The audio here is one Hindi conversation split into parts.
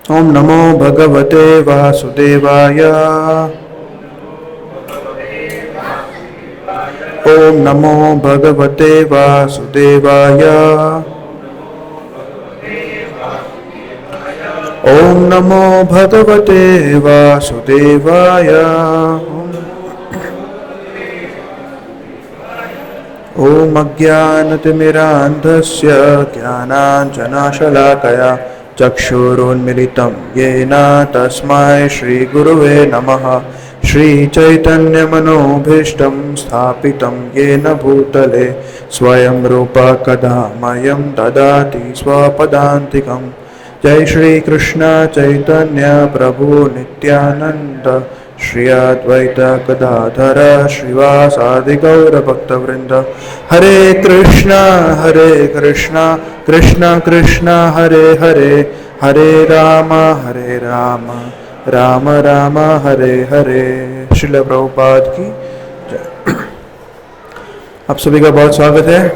ओम नमो भगवते वासुदेवाय। ओम नमो भगवते वासुदेवाय। ओम नमो भगवते वासुदेवाय। ओम अज्ञानतिमिरान्धस्य ज्ञानाञ्जनशलाकया चक्षुरुन्मिलितं येन तस्मै श्रीगुरुवे नमः। श्रीचैतन्यमनोभीष्टं स्थापितं येन भूतले स्वयं रूप कदा मह्यं ददाति स्वपदान्तिकं। जय श्री कृष्ण चैतन्य प्रभु नित्यानंद श्री अद्वैत गदाधर श्रीवासादि गौर भक्तवृंद। हरे कृष्णा कृष्ण कृष्ण हरे हरे, हरे राम राम राम हरे हरे। श्रील प्रभुपाद की जय। आप सभी का बहुत स्वागत है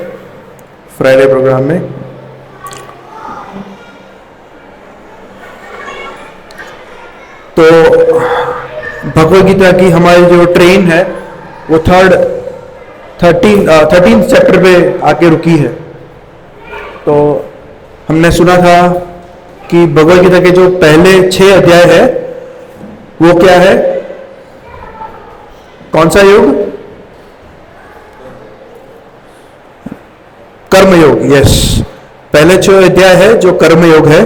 फ्राइडे प्रोग्राम में। तो भगवद गीता की हमारी जो ट्रेन है वो 13 चैप्टर पे आके रुकी है। तो हमने सुना था कि भगवद गीता के जो पहले 6 अध्याय है वो क्या है, कौन सा योग? कर्मयोग। यस, पहले 6 अध्याय है जो कर्मयोग है।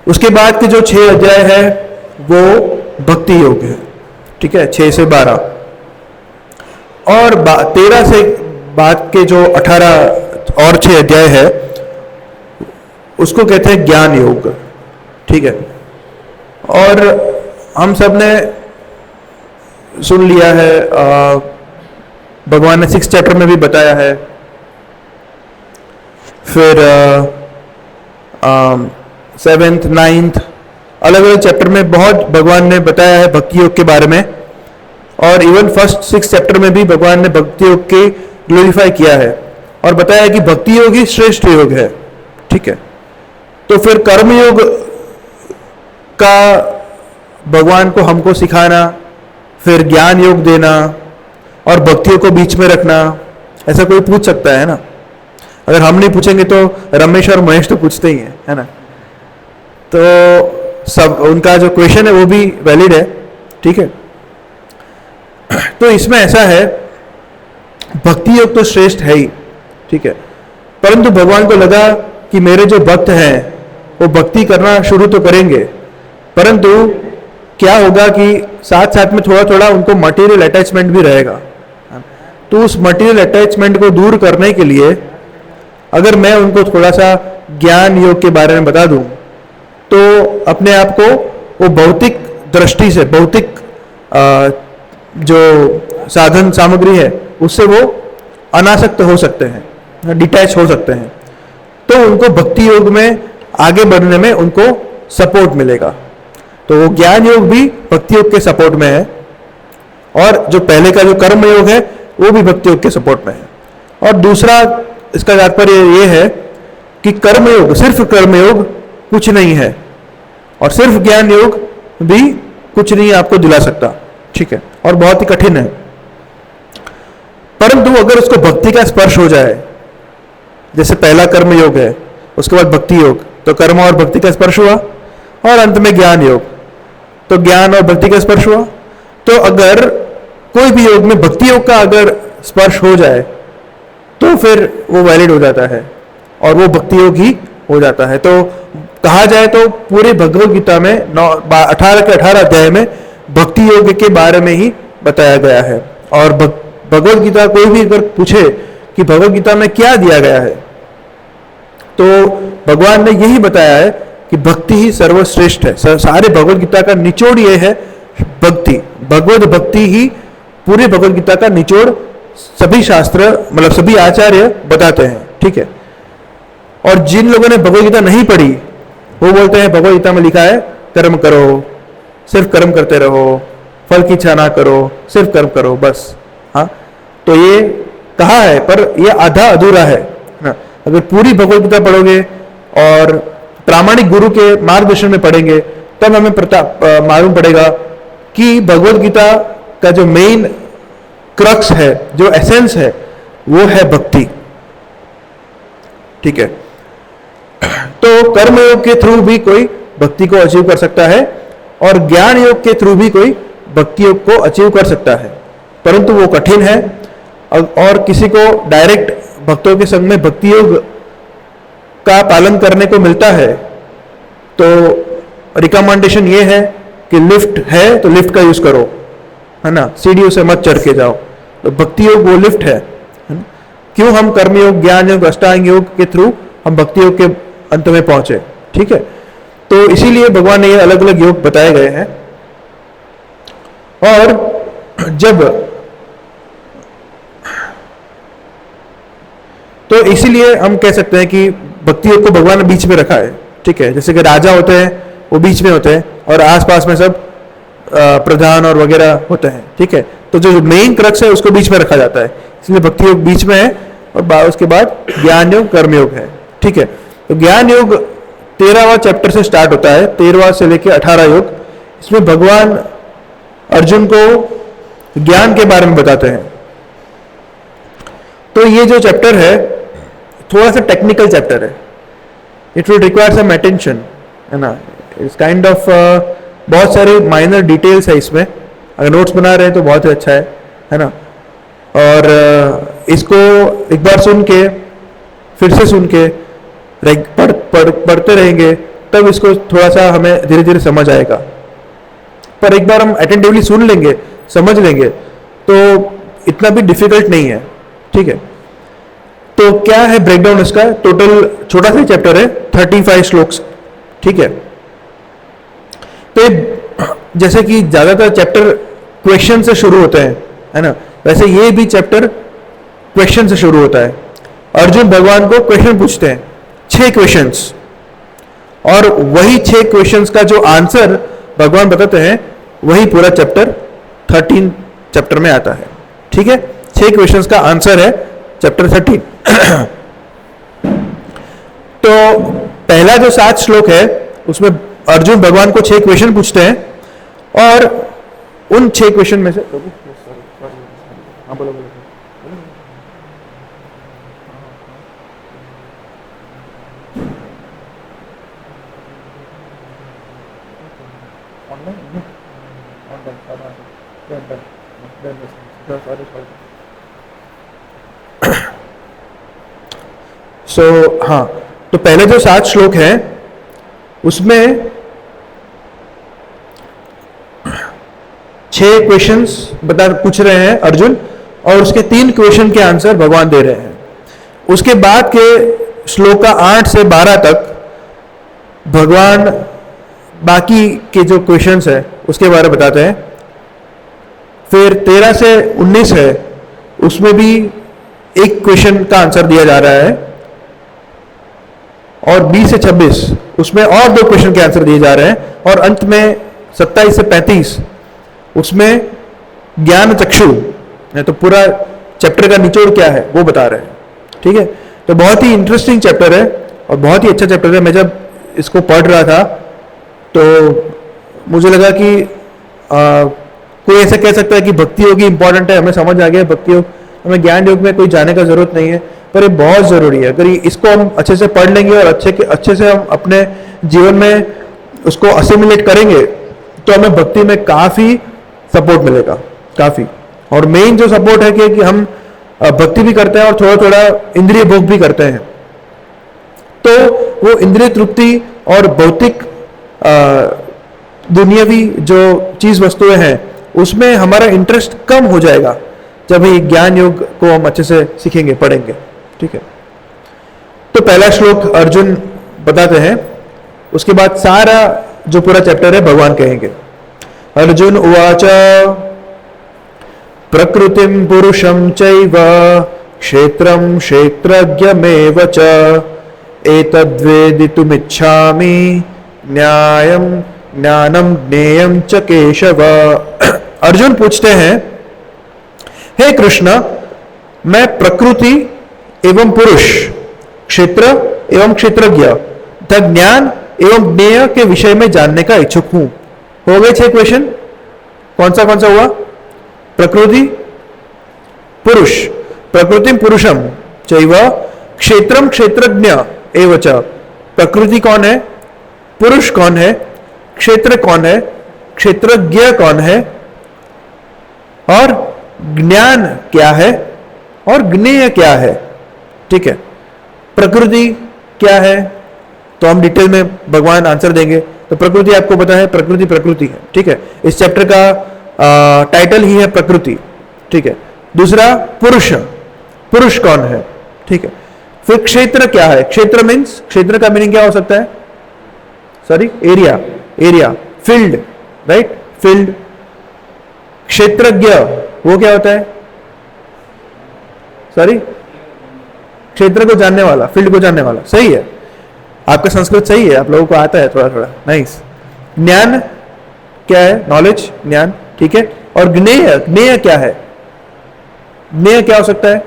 उसके बाद के जो 6 अध्याय है वो भक्ति योग है। ठीक है, 6 से 12 और 13 से बाद के जो 18 और 6 अध्याय है उसको कहते हैं ज्ञान योग। ठीक है, और हम सब ने सुन लिया है, भगवान ने 6 चैप्टर में भी बताया है। फिर 7th 9th अलग अलग चैप्टर में बहुत भगवान ने बताया है भक्ति योग के बारे में। और इवन फर्स्ट 6 चैप्टर में भी भगवान ने भक्ति योग के ग्लोरीफाई किया है और बताया कि भक्ति योग ही श्रेष्ठ योग है। ठीक है, तो फिर कर्म योग का भगवान को हमको सिखाना, फिर ज्ञान योग देना और भक्ति योग को बीच में रखना, ऐसा कोई पूछ सकता है ना? अगर हम नहीं पूछेंगे तो रमेश और महेश तो पूछते ही हैं, है ना? तो सब उनका जो क्वेश्चन है वो भी वैलिड है। ठीक है, तो इसमें ऐसा है, भक्ति योग तो श्रेष्ठ है ही। ठीक है, परंतु भगवान को लगा कि मेरे जो भक्त हैं वो भक्ति करना शुरू तो करेंगे, परंतु क्या होगा कि साथ साथ में थोड़ा थोड़ा उनको मटेरियल अटैचमेंट भी रहेगा। तो उस मटेरियल अटैचमेंट को दूर करने के लिए अगर मैं उनको थोड़ा सा ज्ञान योग के बारे में बता दूं तो अपने आप को वो भौतिक दृष्टि से, भौतिक जो साधन सामग्री है उससे वो अनासक्त हो सकते हैं, डिटैच हो सकते हैं। तो उनको भक्ति योग में आगे बढ़ने में उनको सपोर्ट मिलेगा। तो वो ज्ञान योग भी भक्ति योग के सपोर्ट में है और जो पहले का जो कर्म योग है वो भी भक्ति योग के सपोर्ट में है। और दूसरा इसका तात्पर्य ये है कि कर्मयोग, सिर्फ कर्मयोग कुछ नहीं है और सिर्फ ज्ञान योग भी कुछ नहीं आपको दिला सकता। ठीक है, और बहुत ही कठिन है। परंतु अगर उसको भक्ति का स्पर्श हो जाए, जैसे पहला कर्म योग है, उसके बाद भक्ति योग, तो कर्म और भक्ति का स्पर्श हुआ और अंत में ज्ञान योग, तो ज्ञान और भक्ति का स्पर्श हुआ। तो अगर कोई भी योग में भक्ति योग का अगर स्पर्श हो जाए तो फिर वो वैलिड हो जाता है और वो भक्ति योग ही हो जाता है। तो कहा जाए तो पूरे भगवद गीता में 18 के 18 अध्याय में भक्ति योग के बारे में ही बताया गया है। और भगवद गीता कोई भी अगर पूछे कि भगवद गीता में क्या दिया गया है तो भगवान ने यही बताया है कि भक्ति ही सर्वश्रेष्ठ है। सारे भगवद गीता का निचोड़ ये है भक्ति, भगवद भक्ति ही पूरे भगवद गीता का निचोड़ सभी शास्त्र, मतलब सभी आचार्य बताते हैं। ठीक है, और जिन लोगों ने भगवद गीता नहीं पढ़ी वो बोलते हैं भगवद गीता में लिखा है कर्म करो, सिर्फ कर्म करते रहो, फल की इच्छा ना करो, सिर्फ कर्म करो बस। हाँ, तो ये कहा है पर ये आधा अधूरा है ना। अगर पूरी भगवद गीता पढ़ोगे और प्रामाणिक गुरु के मार्गदर्शन में पढ़ेंगे, तब हमें मालूम पड़ेगा कि भगवत गीता का जो मेन क्रक्स है, जो एसेंस है, वो है भक्ति। ठीक है, तो कर्मयोग के थ्रू भी कोई भक्ति को अचीव कर सकता है और ज्ञान योग के थ्रू भी कोई भक्ति योग को अचीव कर सकता है, परंतु वो कठिन है। और किसी को डायरेक्ट भक्तों के संग में भक्ति योग का पालन करने को मिलता है, तो रिकमेंडेशन ये है कि लिफ्ट है तो लिफ्ट का यूज करो, है ना, सीढ़ियों से मत चढ़ के जाओ। तो भक्ति योग वो लिफ्ट है ना? क्यों हम कर्मयोग, ज्ञान योग, अष्टांग योग के थ्रू हम भक्ति योग के अंत में पहुंचे। ठीक है, तो इसीलिए भगवान ने ये अलग अलग योग बताए गए हैं। और जब तो इसीलिए हम कह सकते हैं कि भक्ति योग को भगवान ने बीच में रखा है। ठीक है, जैसे कि राजा होते हैं वो बीच में होते हैं और आसपास में सब प्रधान और वगैरह होते हैं। ठीक है, तो जो मेन क्रक्स है उसको बीच में रखा जाता है, इसलिए भक्ति योग बीच में है और उसके बाद ज्ञान योग, कर्म योग है। ठीक है, तो ज्ञान योग 13वां चैप्टर से स्टार्ट होता है, 13वां से लेकर 18 योग। इसमें भगवान अर्जुन को ज्ञान के बारे में बताते हैं। तो ये जो चैप्टर है थोड़ा सा टेक्निकल चैप्टर है, it will require some attention, है ना। इट्स काइंड ऑफ बहुत सारे माइनर डिटेल्स है इसमें, अगर नोट्स बना रहे हैं तो बहुत ही अच्छा है ना। और इसको एक बार सुन के फिर से सुन के पढ़ते रहेंगे तब इसको थोड़ा सा हमें धीरे धीरे समझ आएगा। पर एक बार हम अटेंटिवली सुन लेंगे, समझ लेंगे, तो इतना भी डिफिकल्ट नहीं है। ठीक है, तो क्या है ब्रेकडाउन इसका? टोटल छोटा सा चैप्टर है, 35 श्लोक्स। ठीक है, तो जैसे कि ज्यादातर चैप्टर क्वेश्चन से शुरू होते हैं, है ना, वैसे ये भी चैप्टर क्वेश्चन से शुरू होता है। अर्जुन भगवान को क्वेश्चन पूछते हैं, 6 क्वेश्चंस, और वही 6 क्वेश्चंस का जो आंसर भगवान बताते हैं वही पूरा चैप्टर 13 चैप्टर में आता है। ठीक है, 6 क्वेश्चंस का आंसर है चैप्टर 13। तो पहला जो 7 श्लोक है उसमें अर्जुन भगवान को 6 क्वेश्चन पूछते हैं, और उन 6 क्वेश्चन में से हाँ बोलो बोलो। हाँ, तो पहले जो 7 श्लोक हैं उसमें 6 क्वेश्चंस पूछ रहे हैं अर्जुन, और उसके 3 क्वेश्चन के आंसर भगवान दे रहे हैं। उसके बाद के श्लोक का 8 से 12 तक भगवान बाकी के जो क्वेश्चंस है उसके बारे में बताते हैं। फिर 13 से 19 है, उसमें भी एक क्वेश्चन का आंसर दिया जा रहा है, और 20 से 26 उसमें और 2 क्वेश्चन के आंसर दिए जा रहे हैं, और अंत में 27 से 35 उसमें ज्ञान चक्षु, तो पूरा चैप्टर का निचोड़ क्या है वो बता रहे हैं। ठीक है, तो बहुत ही इंटरेस्टिंग चैप्टर है और बहुत ही अच्छा चैप्टर है। मैं जब इसको पढ़ रहा था तो मुझे लगा कि कोई ऐसा कह सकता है कि भक्ति योग इंपॉर्टेंट है, हमें समझ आ गया भक्ति योग, हमें ज्ञान योग में कोई जाने का जरूरत नहीं है, पर ये बहुत जरूरी है। अगर इसको हम अच्छे से पढ़ लेंगे और अच्छे से हम अपने जीवन में उसको असिमिलेट करेंगे तो हमें भक्ति में काफी सपोर्ट मिलेगा, काफी। और मेन जो सपोर्ट है कि हम भक्ति भी करते हैं और थोड़ा थोड़ा इंद्रिय भोग भी करते हैं, तो वो इंद्रिय तृप्ति और भौतिक दुनियावी जो चीज वस्तुएं हैं उसमें हमारा इंटरेस्ट कम हो जाएगा जब ये ज्ञान योग को हम अच्छे से सीखेंगे, पढ़ेंगे। ठीक है, तो पहला श्लोक अर्जुन बताते हैं, उसके बाद सारा जो पूरा चैप्टर है भगवान कहेंगे। अर्जुन उवाच प्रकृतिम पुरुषम चैव क्षेत्रम क्षेत्रज्ञमेव च एतद्वेदितुमिच्छामि न्यायम ज्ञानम ज्ञेयम च केशव। अर्जुन पूछते हैं, हे कृष्ण, मैं प्रकृति एवं पुरुष, क्षेत्र एवं क्षेत्रज्ञ तथा ज्ञान एवं ज्ञेय के विषय में जानने का इच्छुक हूं। हो गए 6 क्वेश्चन। कौन सा हुआ? प्रकृति पुरुष, प्रकृति पुरुषम चैव क्षेत्रम क्षेत्रज्ञ एव च। प्रकृति कौन है, पुरुष कौन है, क्षेत्र कौन है, क्षेत्रज्ञ कौन है, और ज्ञान क्या है और ज्ञेय क्या है। ठीक है, प्रकृति क्या है तो हम डिटेल में भगवान आंसर देंगे। तो प्रकृति आपको पता है, प्रकृति प्रकृति है। ठीक है, इस चैप्टर का टाइटल ही है प्रकृति। ठीक है, दूसरा पुरुष, पुरुष कौन है। ठीक है, फिर क्षेत्र क्या है, क्षेत्र मीन्स, क्षेत्र का मीनिंग क्या हो सकता है, sorry area, area, field, right, field. क्षेत्रज्ञ वो क्या होता है, सॉरी क्षेत्र को जानने वाला, फील्ड को जानने वाला। सही है, आपका संस्कृत सही है, आप लोगों को आता है थोड़ा थोड़ा, नाइस। ज्ञान क्या है, नॉलेज, ज्ञान। ठीक है, और ज्ञेय, ज्ञेय क्या है, ज्ञेय क्या हो सकता है,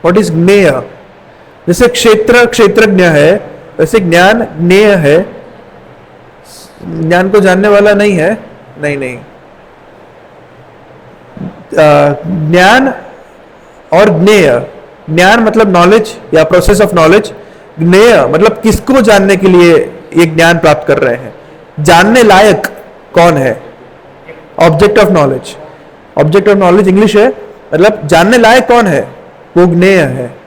व्हाट इज ज्ञेय। जैसे क्षेत्र क्षेत्रज्ञ है, वैसे ज्ञान ज्ञेय है। ज्ञान को जानने वाला नहीं है, नहीं नहीं, ज्ञान और ज्ञेय, ज्ञान मतलब नॉलेज या प्रोसेस ऑफ नॉलेज, ज्ञेय मतलब किसको जानने के लिए ये ज्ञान प्राप्त कर रहे हैं, जानने लायक कौन है, object of knowledge. Object of knowledge English है, मतलब जानने लायक कौन है, वो ज्ञेय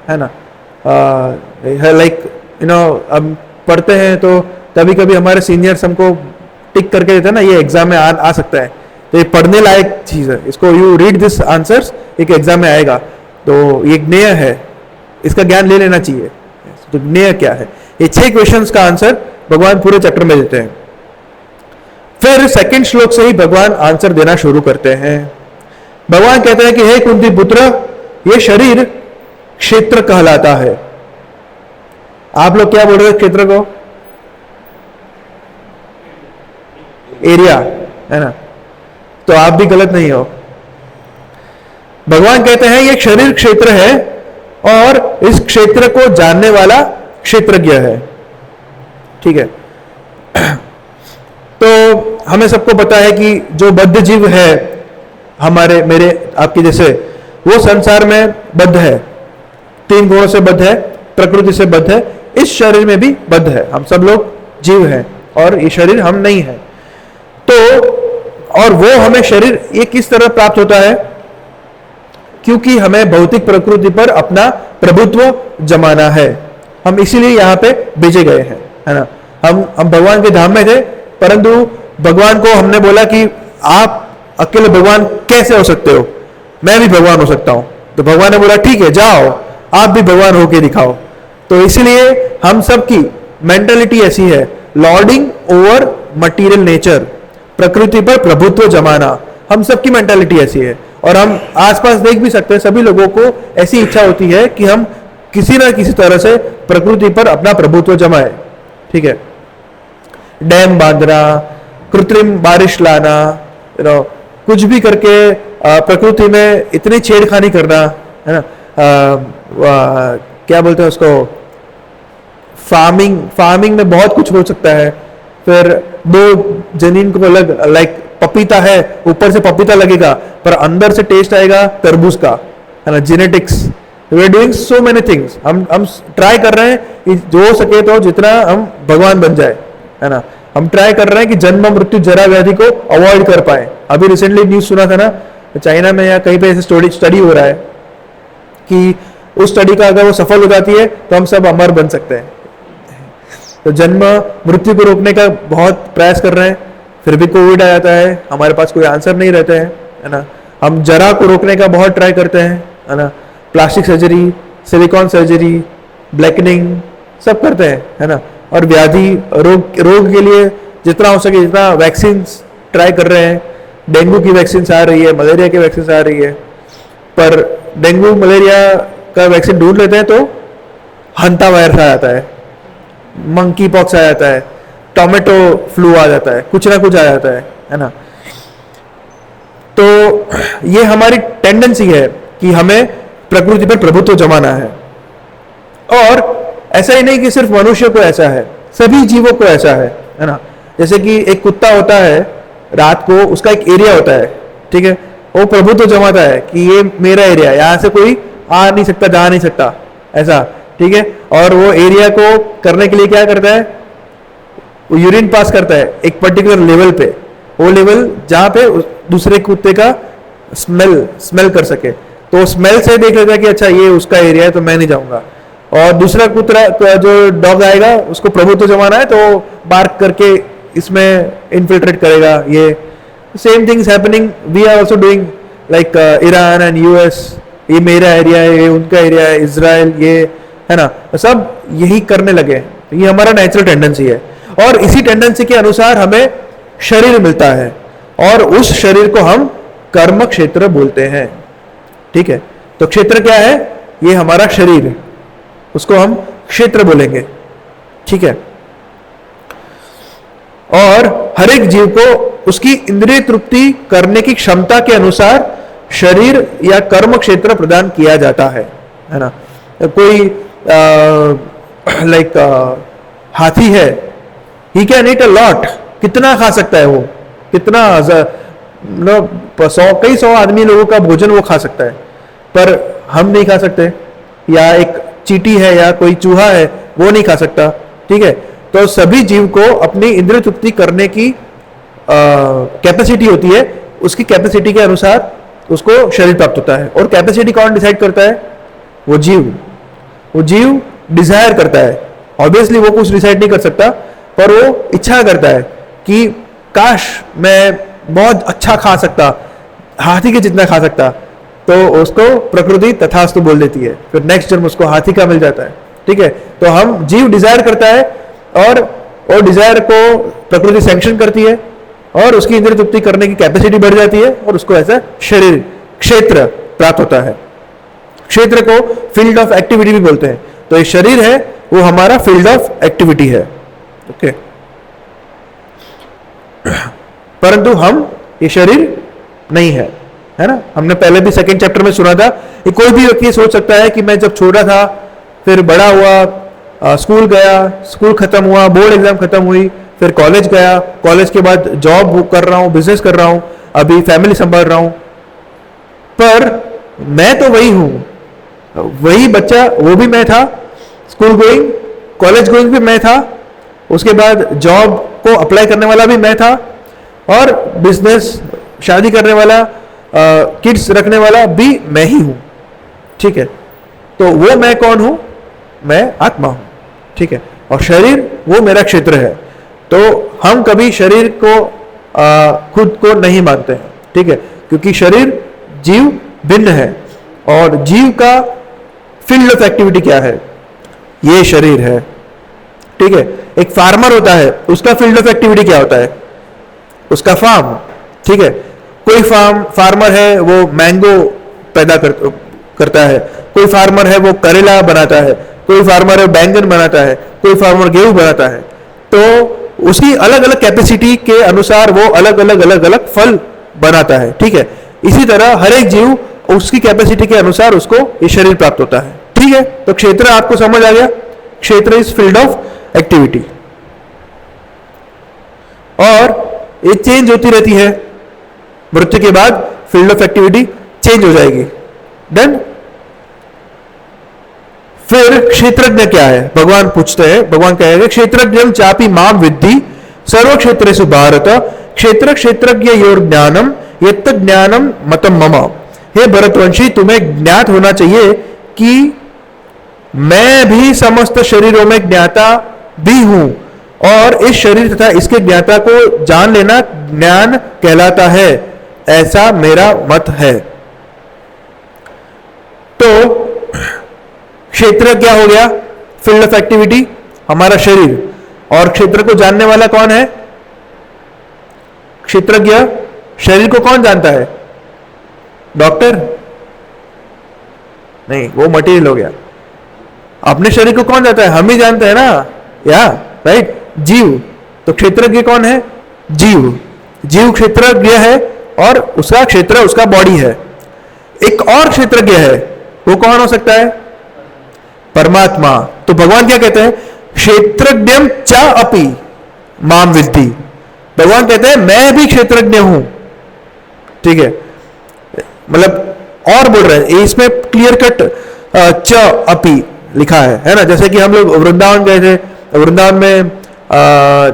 है ना। लाइक यू नो, अब पढ़ते हैं तो कभी कभी हमारे सीनियर्स हमको टिक करके देते हैं ना, ये एग्जाम में आ सकता है, तो ये पढ़ने लायक चीज है, इसको यू रीड दिस आंसर्स, एक एग्जाम में आएगा, तो ये ज्ञेय है, इसका ज्ञान ले लेना चाहिए। तो ज्ञेय क्या है, ये 6 क्वेश्चंस का आंसर भगवान पूरे चैप्टर में देते हैं। फिर सेकंड श्लोक से ही भगवान आंसर देना शुरू करते हैं। भगवान कहते हैं कि हे कुंती पुत्र, ये शरीर क्षेत्र कहलाता है। आप लोग क्या बोल रहे हैं क्षेत्र को, एरिया, है ना, तो आप भी गलत नहीं हो। भगवान कहते हैं ये शरीर क्षेत्र है और इस क्षेत्र को जानने वाला क्षेत्रज्ञ है। ठीक है, तो हमें सबको पता है कि जो बद्ध जीव है, हमारे मेरे आपके जैसे, वो संसार में बद्ध है, 3 गुणों से बद्ध है, प्रकृति से बद्ध है, इस शरीर में भी बद्ध है। हम सब लोग जीव हैं और ये शरीर हम नहीं है। तो और वो हमें शरीर ये किस तरह प्राप्त होता है, क्योंकि हमें भौतिक प्रकृति पर अपना प्रभुत्व जमाना है, हम इसीलिए यहाँ पे भेजे गए हैं, है ना। हम भगवान के धाम में थे, परंतु भगवान को हमने बोला कि आप अकेले भगवान कैसे हो सकते हो, मैं भी भगवान हो सकता हूं। तो भगवान ने बोला ठीक है, जाओ आप भी भगवान होके दिखाओ। तो इसलिए हम सब की मेंटालिटी ऐसी है, लॉर्डिंग ओवर मटीरियल नेचर, प्रकृति पर प्रभुत्व जमाना, हम सबकी मेंटालिटी ऐसी है। और हम आसपास देख भी सकते हैं, सभी लोगों को ऐसी इच्छा होती है कि हम किसी ना किसी तरह से प्रकृति पर अपना प्रभुत्व जमाए। ठीक है, डैम बांधना, कृत्रिम बारिश लाना, कुछ भी करके प्रकृति में इतनी छेड़खानी करना, है ना। क्या बोलते हैं उसको, फार्मिंग में बहुत कुछ हो सकता है। फिर 2 जनीन को अलग, लाइक पपीता है, ऊपर से पपीता लगेगा पर अंदर से टेस्ट आएगा तरबूज का, है ना। Genetics, we are doing so many things, हम ट्राई कर रहे हैं कि जो हो सके तो जितना हम भगवान बन जाए, है ना। हम ट्राई कर रहे हैं कि जन्म मृत्यु जरा व्याधि को अवॉइड कर पाए। अभी रिसेंटली न्यूज सुना था ना, चाइना में या कहीं पे ऐसे स्टडी हो रहा है कि उस स्टडी का अगर वो सफल हो जाती है तो हम सब अमर बन सकते हैं। तो जन्म मृत्यु को रोकने का बहुत प्रयास कर रहे हैं, फिर भी कोविड आ जाता है, हमारे पास कोई आंसर नहीं रहते हैं, है ना। हम जरा को रोकने का बहुत ट्राई करते हैं, है ना। Plastic surgery, silicon surgery, blackening सब करते हैं, है ना। और व्याधि रोग के लिए जितना हो सके जितना वैक्सीन ट्राई कर रहे हैं। डेंगू की वैक्सीन आ रही है, मलेरिया की वैक्सीन आ रही है, पर डेंगू मलेरिया का वैक्सीन ढूंढ लेते हैं तो हंता वायरस आ जाता है, मंकी पॉक्स आ जाता है, टोमेटो फ्लू आ जाता है, कुछ ना कुछ आ जाता है ना। तो ये हमारी टेंडेंसी है कि हमें प्रकृति पर प्रभुत्व जमाना है। और ऐसा ही नहीं कि सिर्फ मनुष्य को ऐसा है, सभी जीवों को ऐसा है ना। जैसे कि एक कुत्ता होता है, रात को उसका एक एरिया होता है, ठीक है, वो प्रभुत्व जमाता है कि ये मेरा एरिया है, यहाँ से कोई आ नहीं सकता, जा नहीं सकता, ऐसा, ठीक है। और वो एरिया को करने के लिए क्या करता है, वो यूरिन पास करता है एक पर्टिकुलर लेवल पे, वो लेवल जहाँ पे दूसरे कुत्ते का स्मेल कर सके, तो स्मेल से देख लेता है कि अच्छा ये उसका एरिया है तो मैं नहीं जाऊंगा। और दूसरा कुत्ता जो डॉग आएगा उसको प्रभुत्व जमाना है तो बार्क करके इसमें इन्फिल्ट्रेट करेगा। ये same things happening, we are also doing, like Iran and US, ये मेरा एरिया है, ये उनका एरिया है, इजराइल ये है ना, सब यही करने लगे। ये हमारा नेचुरल टेंडेंसी है, और इसी टेंडेंसी के अनुसार हमें शरीर मिलता है, और उस शरीर को हम कर्म क्षेत्र बोलते हैं, ठीक है। तो क्षेत्र क्या है, ये हमारा शरीर, उसको हम क्षेत्र बोलेंगे, ठीक है। और हर एक जीव को उसकी इंद्रिय तृप्ति करने की क्षमता के अनुसार शरीर या कर्म क्षेत्र प्रदान किया जाता है ना। कोई लाइक हाथी है, he can eat a lot, कितना खा सकता है वो, कितना कई सौ आदमी लोगों का भोजन वो खा सकता है, पर हम नहीं खा सकते। या एक चींटी है या कोई चूहा है, वो नहीं खा सकता, ठीक है। तो सभी जीव को अपनी इंद्रिय तृप्ति करने की कैपेसिटी होती है, उसकी कैपेसिटी के अनुसार उसको शरीर प्राप्त होता है। और कैपेसिटी कौन डिसाइड करता है, वो जीव डिजायर करता है। ऑब्वियसली वो कुछ डिसाइड नहीं कर सकता, पर वो इच्छा करता है कि काश मैं बहुत अच्छा खा सकता, हाथी के जितना खा सकता, तो उसको प्रकृति तथास्तु बोल देती है, फिर नेक्स्ट जन्म उसको हाथी का मिल जाता है, ठीक है। तो हम जीव डिजायर करता है, और डिजायर को प्रकृति सैंक्शन करती है, और उसकी इंद्रिय तृप्ति करने की कैपेसिटी बढ़ जाती है, और उसको ऐसा शरीर क्षेत्र प्राप्त होता है। क्षेत्र को फील्ड ऑफ एक्टिविटी भी बोलते हैं। तो ये शरीर है, वो हमारा फील्ड ऑफ एक्टिविटी है, ओके। परंतु हम ये शरीर नहीं है ना। हमने पहले भी सेकंड चैप्टर में सुना था कि कोई भी व्यक्ति सोच सकता है कि मैं जब छोटा था, फिर बड़ा हुआ, स्कूल गया, स्कूल खत्म हुआ, बोर्ड एग्जाम खत्म हुई, फिर कॉलेज गया, कॉलेज के बाद जॉब कर रहा हूँ, बिजनेस कर रहा हूँ, अभी फैमिली संभाल रहा हूँ, पर मैं तो वही हूँ, वही बच्चा, वो भी मैं था, स्कूल गोइंग, कॉलेज गोइंग भी मैं था, उसके बाद जॉब को अप्लाई करने वाला भी मैं था, और बिजनेस, शादी करने वाला, किड्स रखने वाला भी मैं ही हूं, ठीक है। तो वो मैं कौन हूं, मैं आत्मा हूं, ठीक है। और शरीर वो मेरा क्षेत्र है। तो हम कभी शरीर को खुद को नहीं मानते हैं, ठीक है, क्योंकि शरीर जीव भिन्न है, और जीव का फील्ड ऑफ एक्टिविटी क्या है, ये शरीर है, ठीक है। एक फार्मर होता है, उसका फील्ड ऑफ एक्टिविटी क्या होता है, उसका फार्म, ठीक है। कोई फार्मर है वो मैंगो पैदा करता है, कोई फार्मर है वो करेला बनाता है, कोई फार्मर है बैंगन बनाता है, कोई फार्मर गेहूं बनाता है। तो उसकी अलग अलग कैपेसिटी के अनुसार वो अलग अलग फल बनाता है, ठीक है। इसी तरह हर एक जीव उसकी कैपेसिटी के अनुसार उसको ये शरीर प्राप्त होता है, ठीक है। तो क्षेत्र आपको समझ आ गया, क्षेत्र इज फील्ड ऑफ एक्टिविटी, और ये चेंज होती रहती है, मृत्यु के बाद फील्ड ऑफ एक्टिविटी चेंज हो जाएगी। देन फिर क्षेत्रज्ञ क्या है, भगवान पूछते हैं, भगवान कहेंगे क्षेत्रज्ञं चापि माम विद्धि सर्व क्षेत्रेषु भारत क्षेत्र क्षेत्रज्ञ योर ज्ञानम यत्त ज्ञानम मतम मम। हे भरतवंशी, तुम्हें ज्ञात होना चाहिए कि मैं भी समस्त शरीरों में ज्ञाता भी हूं, और इस शरीर तथा इसके ज्ञाता को जान लेना ज्ञान कहलाता है, ऐसा मेरा मत है। तो क्षेत्र क्या हो गया, फील्ड ऑफ एक्टिविटी हमारा शरीर, और क्षेत्र को जानने वाला कौन है, क्षेत्रज्ञ। शरीर को कौन जानता है, डॉक्टर नहीं, वो मटेरियल हो गया। अपने शरीर को कौन जानता है, हम ही जानते हैं ना, या राइट, जीव। तो क्षेत्रज्ञ कौन है, जीव क्षेत्रज्ञ है, और उसका क्षेत्र उसका बॉडी है। एक और क्षेत्रज्ञ है, वो कौन हो सकता है, परमात्मा, तो भगवान क्या कहते हैं? क्षेत्रज्ञम च अपि माम विद्धि। भगवान कहते हैं मैं भी क्षेत्रज्ञ हूं, ठीक है, मतलब और बोल रहे हैं, इसमें क्लियर कट च अपि लिखा है ना। जैसे कि हम लोग वृंदावन गए थे, वृंदावन में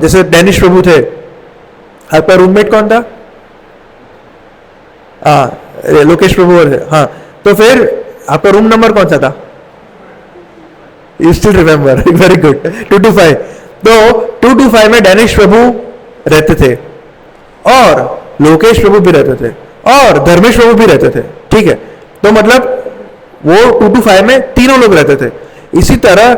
जैसे डैनिश प्रभु थे, आपका रूममेट कौन था? लोकेश प्रभु है, हाँ। तो फिर आपका रूम नंबर कौन सा था? You still remember, very good, 225। तो 225 में डैनिश प्रभु रहते थे और लोकेश प्रभु भी रहते थे और धर्मेश प्रभु भी रहते थे, ठीक है। तो मतलब वो 225 में तीनों लोग रहते थे। इसी तरह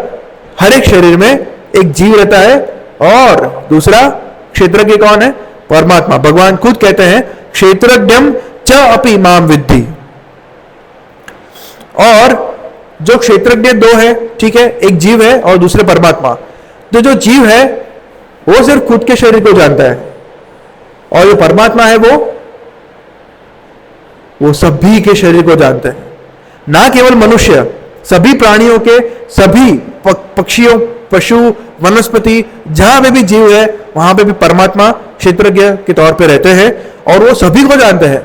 हर एक शरीर में एक जीव रहता है और दूसरा क्षेत्रज्ञ कौन है? परमात्मा। भगवान खुद कहते हैं क्षेत्रज्ञम च अपि माम विद्धि। और जो क्षेत्रज्ञ दो है, ठीक है, एक जीव है और दूसरे परमात्मा। तो जो जीव है वो सिर्फ खुद के शरीर को जानता है और जो परमात्मा है वो सभी के शरीर को जानते हैं। ना केवल मनुष्य, सभी प्राणियों के, सभी पक्षियों, पशु, वनस्पति, जहां पे भी जीव है वहां पे भी परमात्मा क्षेत्रज्ञ के तौर पे रहते हैं और वो सभी को जानते हैं।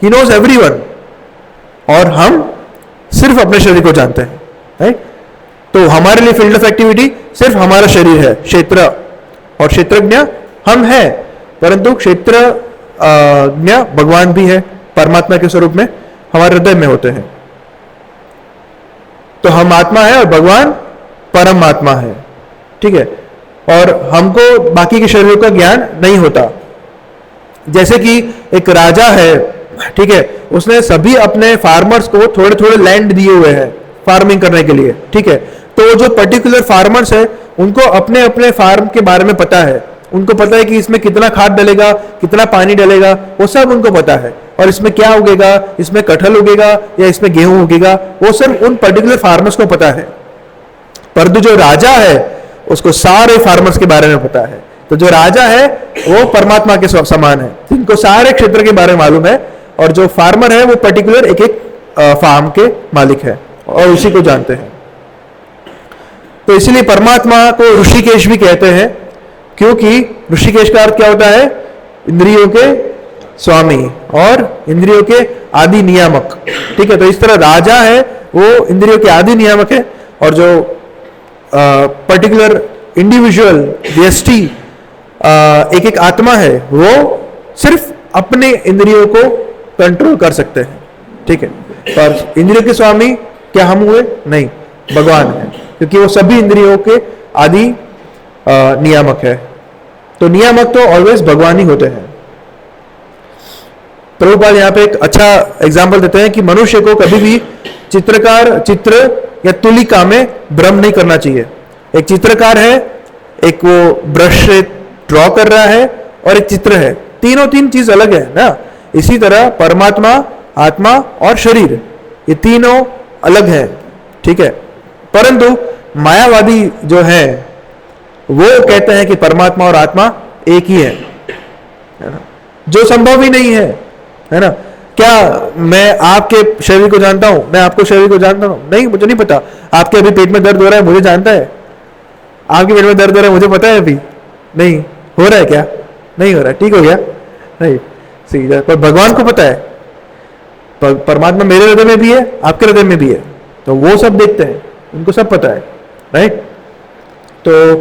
He knows everyone. और हम सिर्फ अपने शरीर को जानते हैं, राइट। तो हमारे लिए फील्ड ऑफ एक्टिविटी सिर्फ हमारा शरीर है, क्षेत्र, और क्षेत्रज्ञ हम हैं, परंतु क्षेत्रज्ञ भगवान भी है, परमात्मा के स्वरूप में हमारे हृदय में होते हैं। तो हम आत्मा है और भगवान परमात्मा है, ठीक है। और हमको बाकी के शरीरों का ज्ञान नहीं होता। जैसे कि एक राजा है, ठीक है, उसने सभी अपने फार्मर्स को थोड़े थोड़े लैंड दिए हुए हैं फार्मिंग करने के लिए, ठीक है। तो जो पर्टिकुलर फार्मर्स है उनको अपने अपने फार्म के बारे में पता है। उनको पता है कि इसमें कितना खाद डलेगा, कितना पानी डलेगा, वो सब उनको पता है। और इसमें क्या उगेगा, इसमें कटहल उगेगा या इसमें गेहूं उगेगा, वो सिर्फ उन पर्टिकुलर फार्मर्स को पता है। परंतु जो राजा है उसको सारे फार्मर्स के बारे में पता है। तो जो राजा है वो परमात्मा के समान है, जिनको सारे क्षेत्र के बारे में मालूम है। और जो फार्मर है वो पर्टिकुलर एक एक फार्म के मालिक है और उसी को जानते हैं। तो इसलिए परमात्मा को ऋषिकेश भी कहते हैं, क्योंकि ऋषिकेश का अर्थ क्या होता है? इंद्रियों के स्वामी और इंद्रियों के आदि नियामक, ठीक है। तो इस तरह राजा है वो इंद्रियों के आदि नियामक है और जो पर्टिकुलर इंडिविजुअल व्यष्टि एक एक आत्मा है वो सिर्फ अपने इंद्रियों को कंट्रोल कर सकते हैं, ठीक है। पर इंद्रियों के स्वामी क्या हम हुए? नहीं, भगवान है, क्योंकि वो सभी इंद्रियों के आदि नियामक है। तो नियामक तो ऑलवेज भगवान ही होते हैं। प्रभुपाद यहाँ पे एक अच्छा एग्जाम्पल देते हैं कि मनुष्य को कभी भी चित्र या तुलिका में भ्रम नहीं करना चाहिए। एक चित्रकार है, एक वो ब्रश से ड्रॉ कर रहा है और एक चित्र है, तीन चीज अलग है ना। इसी तरह परमात्मा, आत्मा और शरीर, ये तीनों अलग है, ठीक है। परंतु मायावादी जो है वो कहते हैं कि परमात्मा और आत्मा एक ही है ना, जो संभव ही नहीं है ना। क्या मैं आपके शरीर को जानता हूं? मैं आपको शरीर को जानता हूं? नहीं, मुझे नहीं पता। आपके अभी पेट में दर्द हो रहा है, मुझे जानता है। आपके पेट में दर्द हो रहा है, मुझे पता है अभी नहीं हो रहा है। क्या नहीं हो रहा है? ठीक हो गया, नहीं सीधा। पर भगवान को पता है, परमात्मा मेरे हृदय में भी है, आपके हृदय में भी है, तो वो सब देखते हैं, उनको सब पता है, राइट। तो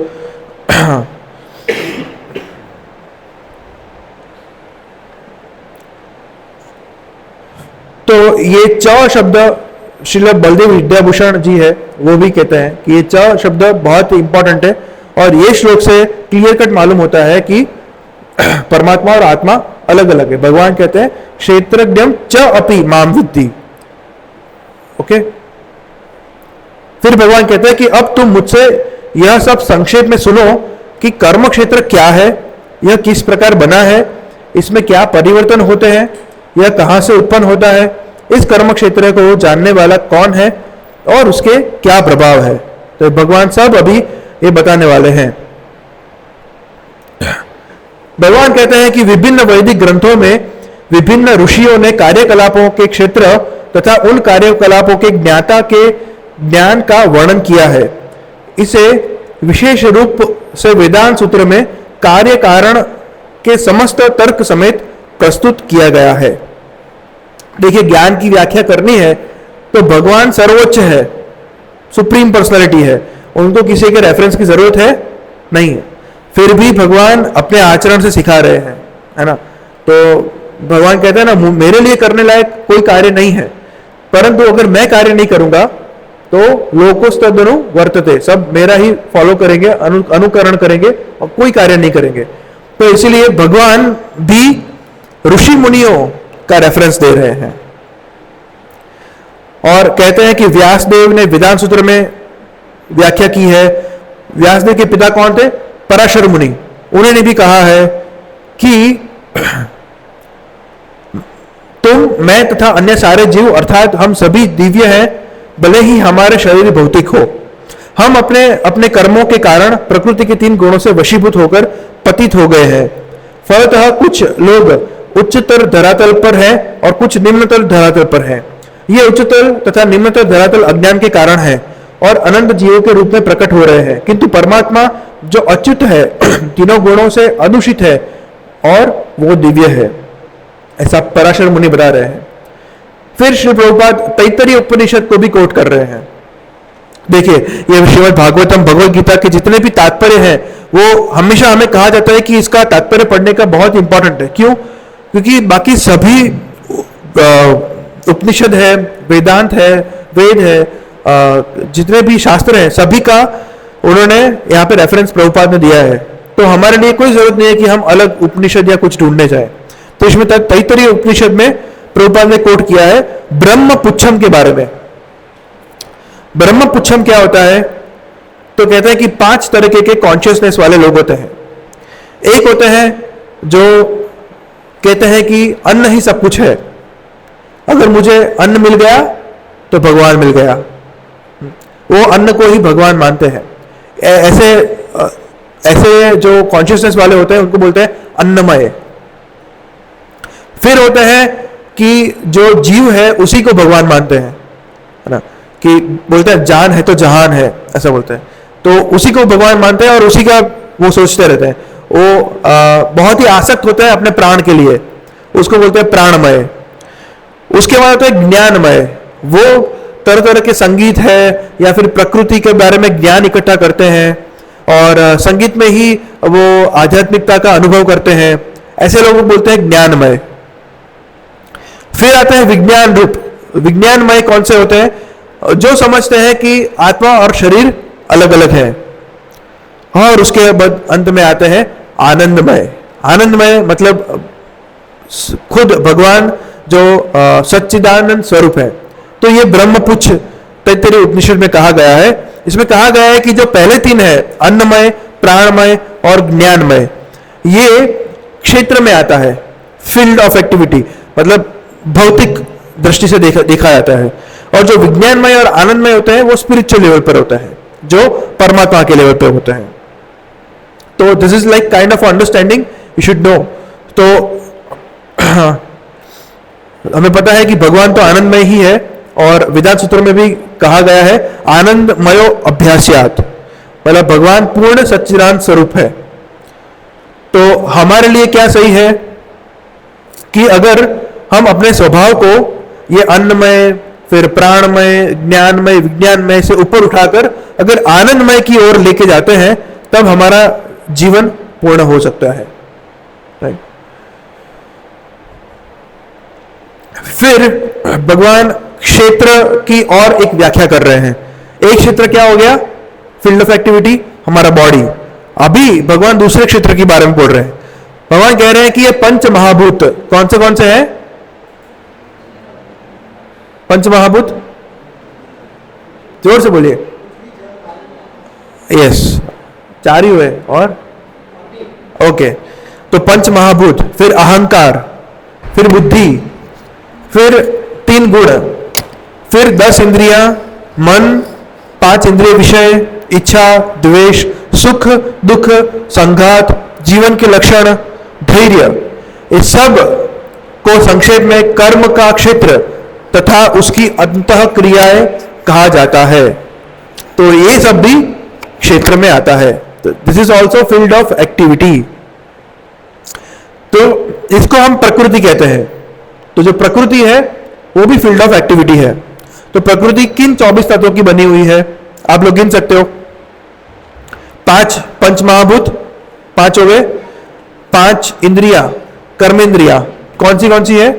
तो ये च शब्द श्रील बलदेव विद्याभूषण जी है वो भी कहते हैं कि ये च शब्द बहुत इंपॉर्टेंट है। और ये श्लोक से क्लियर कट मालूम होता है कि परमात्मा और आत्मा अलग अलग है। भगवान कहते हैं क्षेत्रज्ञम च अपि माम विद्धि, ओके। फिर भगवान कहते हैं कि अब तुम मुझसे यह सब संक्षेप में सुनो कि कर्म क्षेत्र क्या है, यह किस प्रकार बना है, इसमें क्या परिवर्तन होते हैं, यह कहां से उत्पन्न होता है, इस कर्म क्षेत्र को जानने वाला कौन है और उसके क्या प्रभाव है। तो भगवान सब अभी ये बताने वाले हैं। भगवान कहते हैं कि विभिन्न वैदिक ग्रंथों में विभिन्न ऋषियों ने कार्यकलापों के क्षेत्र तथा उन कार्यकलापों के ज्ञाता के ज्ञान का वर्णन किया है। इसे विशेष रूप से वेदांत सूत्र में कार्य कारण के समस्त तर्क समेत प्रस्तुत किया गया है। देखिए, ज्ञान की व्याख्या करनी है तो भगवान सर्वोच्च है, सुप्रीम पर्सनालिटी है, उनको किसी के रेफरेंस की जरूरत है नहीं है। फिर भी भगवान अपने आचरण से सिखा रहे हैं, है ना। तो भगवान कहते हैं ना, मेरे लिए करने लायक कोई कार्य नहीं है, परंतु अगर मैं कार्य नहीं करूंगा तो लोकोस्तदनु वर्तते, सब मेरा ही फॉलो करेंगे, अनुकरण करेंगे और कोई कार्य नहीं करेंगे। तो इसीलिए भगवान भी ऋषि मुनियों का रेफरेंस दे रहे हैं और कहते हैं कि व्यासदेव ने वेदांत सूत्र में व्याख्या की है। व्यासदेव के पिता कौन थे? पराशर मुनि। उन्होंने भी कहा है कि तुम, मैं तथा अन्य सारे जीव अर्थात हम सभी दिव्य हैं, भले ही हमारे शरीर भौतिक हो। हम अपने अपने कर्मों के कारण प्रकृति के 3 गुणों से वशीभूत होकर पतित हो गए हैं। फलतः कुछ लोग उच्चतर धरातल पर हैं और कुछ निम्नतर धरातल पर हैं। ये उच्चतर तथा निम्नतर धरातल अज्ञान के कारण है और अनंत जीवों के रूप में प्रकट हो रहे हैं, किंतु परमात्मा जो अच्युत है, तीनों गुणों से अनुषित है और वो दिव्य है, ऐसा पराशर मुनि बता रहे हैं। फिर श्री प्रभुपाद तैत्तरीय उपनिषद को भी कोट कर रहे हैं। देखिए, ये श्रीमद् भागवतम, भगवद गीता के जितने भी तात्पर्य हैं वो हमेशा हमें कहा जाता है कि इसका तात्पर्य पढ़ने का बहुत इंपॉर्टेंट है। क्यों? क्योंकि बाकी सभी उपनिषद है, वेदांत है, वेद है, जितने भी शास्त्र हैं, सभी का उन्होंने यहाँ पे रेफरेंस प्रभुपाद ने दिया है। तो हमारे लिए कोई जरूरत नहीं है कि हम अलग उपनिषद या कुछ ढूंढने जाए। तो इसमें तैत्तरीय उपनिषद में प्रभुपाद ने कोट किया है ब्रह्म पुच्छम के बारे में। ब्रह्म पुच्छम क्या होता है? तो कहते हैं कि 5 तरीके के कॉन्शियसनेस वाले लोग होते हैं। एक होते हैं जो कहते हैं कि अन्न ही सब कुछ है, अगर मुझे अन्न मिल गया तो भगवान मिल गया, वो अन्न को ही भगवान मानते हैं। ऐसे जो कॉन्शियसनेस वाले होते हैं उनको बोलते हैं अन्नमय। फिर होते हैं कि जो जीव है उसी को भगवान मानते हैं, है ना, कि बोलते हैं जान है तो जहान है, ऐसा बोलते हैं। तो उसी को भगवान मानते हैं और उसी का वो सोचते रहते हैं। वो बहुत ही आसक्त होता है अपने प्राण के लिए, उसको बोलते हैं प्राणमय। उसके बाद होता है ज्ञानमय। वो तरह तरह के संगीत है या फिर प्रकृति के बारे में ज्ञान इकट्ठा करते हैं और संगीत में ही वो आध्यात्मिकता का अनुभव करते हैं, ऐसे लोगों को बोलते हैं ज्ञानमय। फिर आते हैं विज्ञान रूप। विज्ञानमय कौन से होते हैं? जो समझते हैं कि आत्मा और शरीर अलग अलग है। और उसके बाद अंत में आते हैं आनंदमय। आनंदमय मतलब खुद भगवान जो सच्चिदानंद स्वरूप है। तो ये ब्रह्मपुच्छ तैत्तरीय उपनिषद में कहा गया है। इसमें कहा गया है कि जो पहले 3 है, अन्नमय, प्राणमय और ज्ञानमय, ये क्षेत्र में आता है, फील्ड ऑफ एक्टिविटी, मतलब भौतिक दृष्टि से देखा जाता है। और जो विज्ञानमय और आनंदमय होते हैं वो स्पिरिचुअल लेवल पर होता है, जो परमात्मा के लेवल पर होता है। तो this is like kind of understanding you should know. तो हमें पता है कि भगवान तो आनंदमय ही है और वेदांत सूत्र में भी कहा गया है आनंदमयो अभ्यास्यात्, मतलब भगवान पूर्ण सच्चिदानंद स्वरूप है। तो हमारे लिए क्या सही है कि अगर हम अपने स्वभाव को ये अन्नमय, फिर प्राणमय, ज्ञानमय, विज्ञानमय से ऊपर उठाकर अगर आनंदमय की ओर लेके जाते हैं, तब हमारा जीवन पूर्ण हो सकता है। राइट। फिर भगवान क्षेत्र की और एक व्याख्या कर रहे हैं। एक क्षेत्र क्या हो गया? फील्ड ऑफ एक्टिविटी, हमारा बॉडी। अभी भगवान दूसरे क्षेत्र के बारे में बोल रहे हैं। भगवान कह रहे हैं कि ये पंच महाभूत कौन से हैं? पंच महाभूत, जोर से बोलिए। यस, 4 ही हुए और ओके। तो पंच महाभूत, फिर अहंकार, फिर बुद्धि, फिर 3 गुण, फिर 10 इंद्रियां, मन, 5 इंद्रिय विषय, इच्छा, द्वेष, सुख दुख, संघात, जीवन के लक्षण, धैर्य, इस सब को संक्षेप में कर्म का क्षेत्र तथा उसकी अंतः क्रियाएं कहा जाता है। तो ये सब भी क्षेत्र में आता है। तो this is also field of activity. तो इसको हम प्रकृति कहते हैं। तो जो प्रकृति है वो भी फील्ड ऑफ एक्टिविटी है। तो प्रकृति किन 24 तत्वों की बनी हुई है आप लोग गिन सकते हो। 5 पंचमहाभूत, 5 हो गए। 5 इंद्रिया, कर्मेंद्रिया, कौन सी है?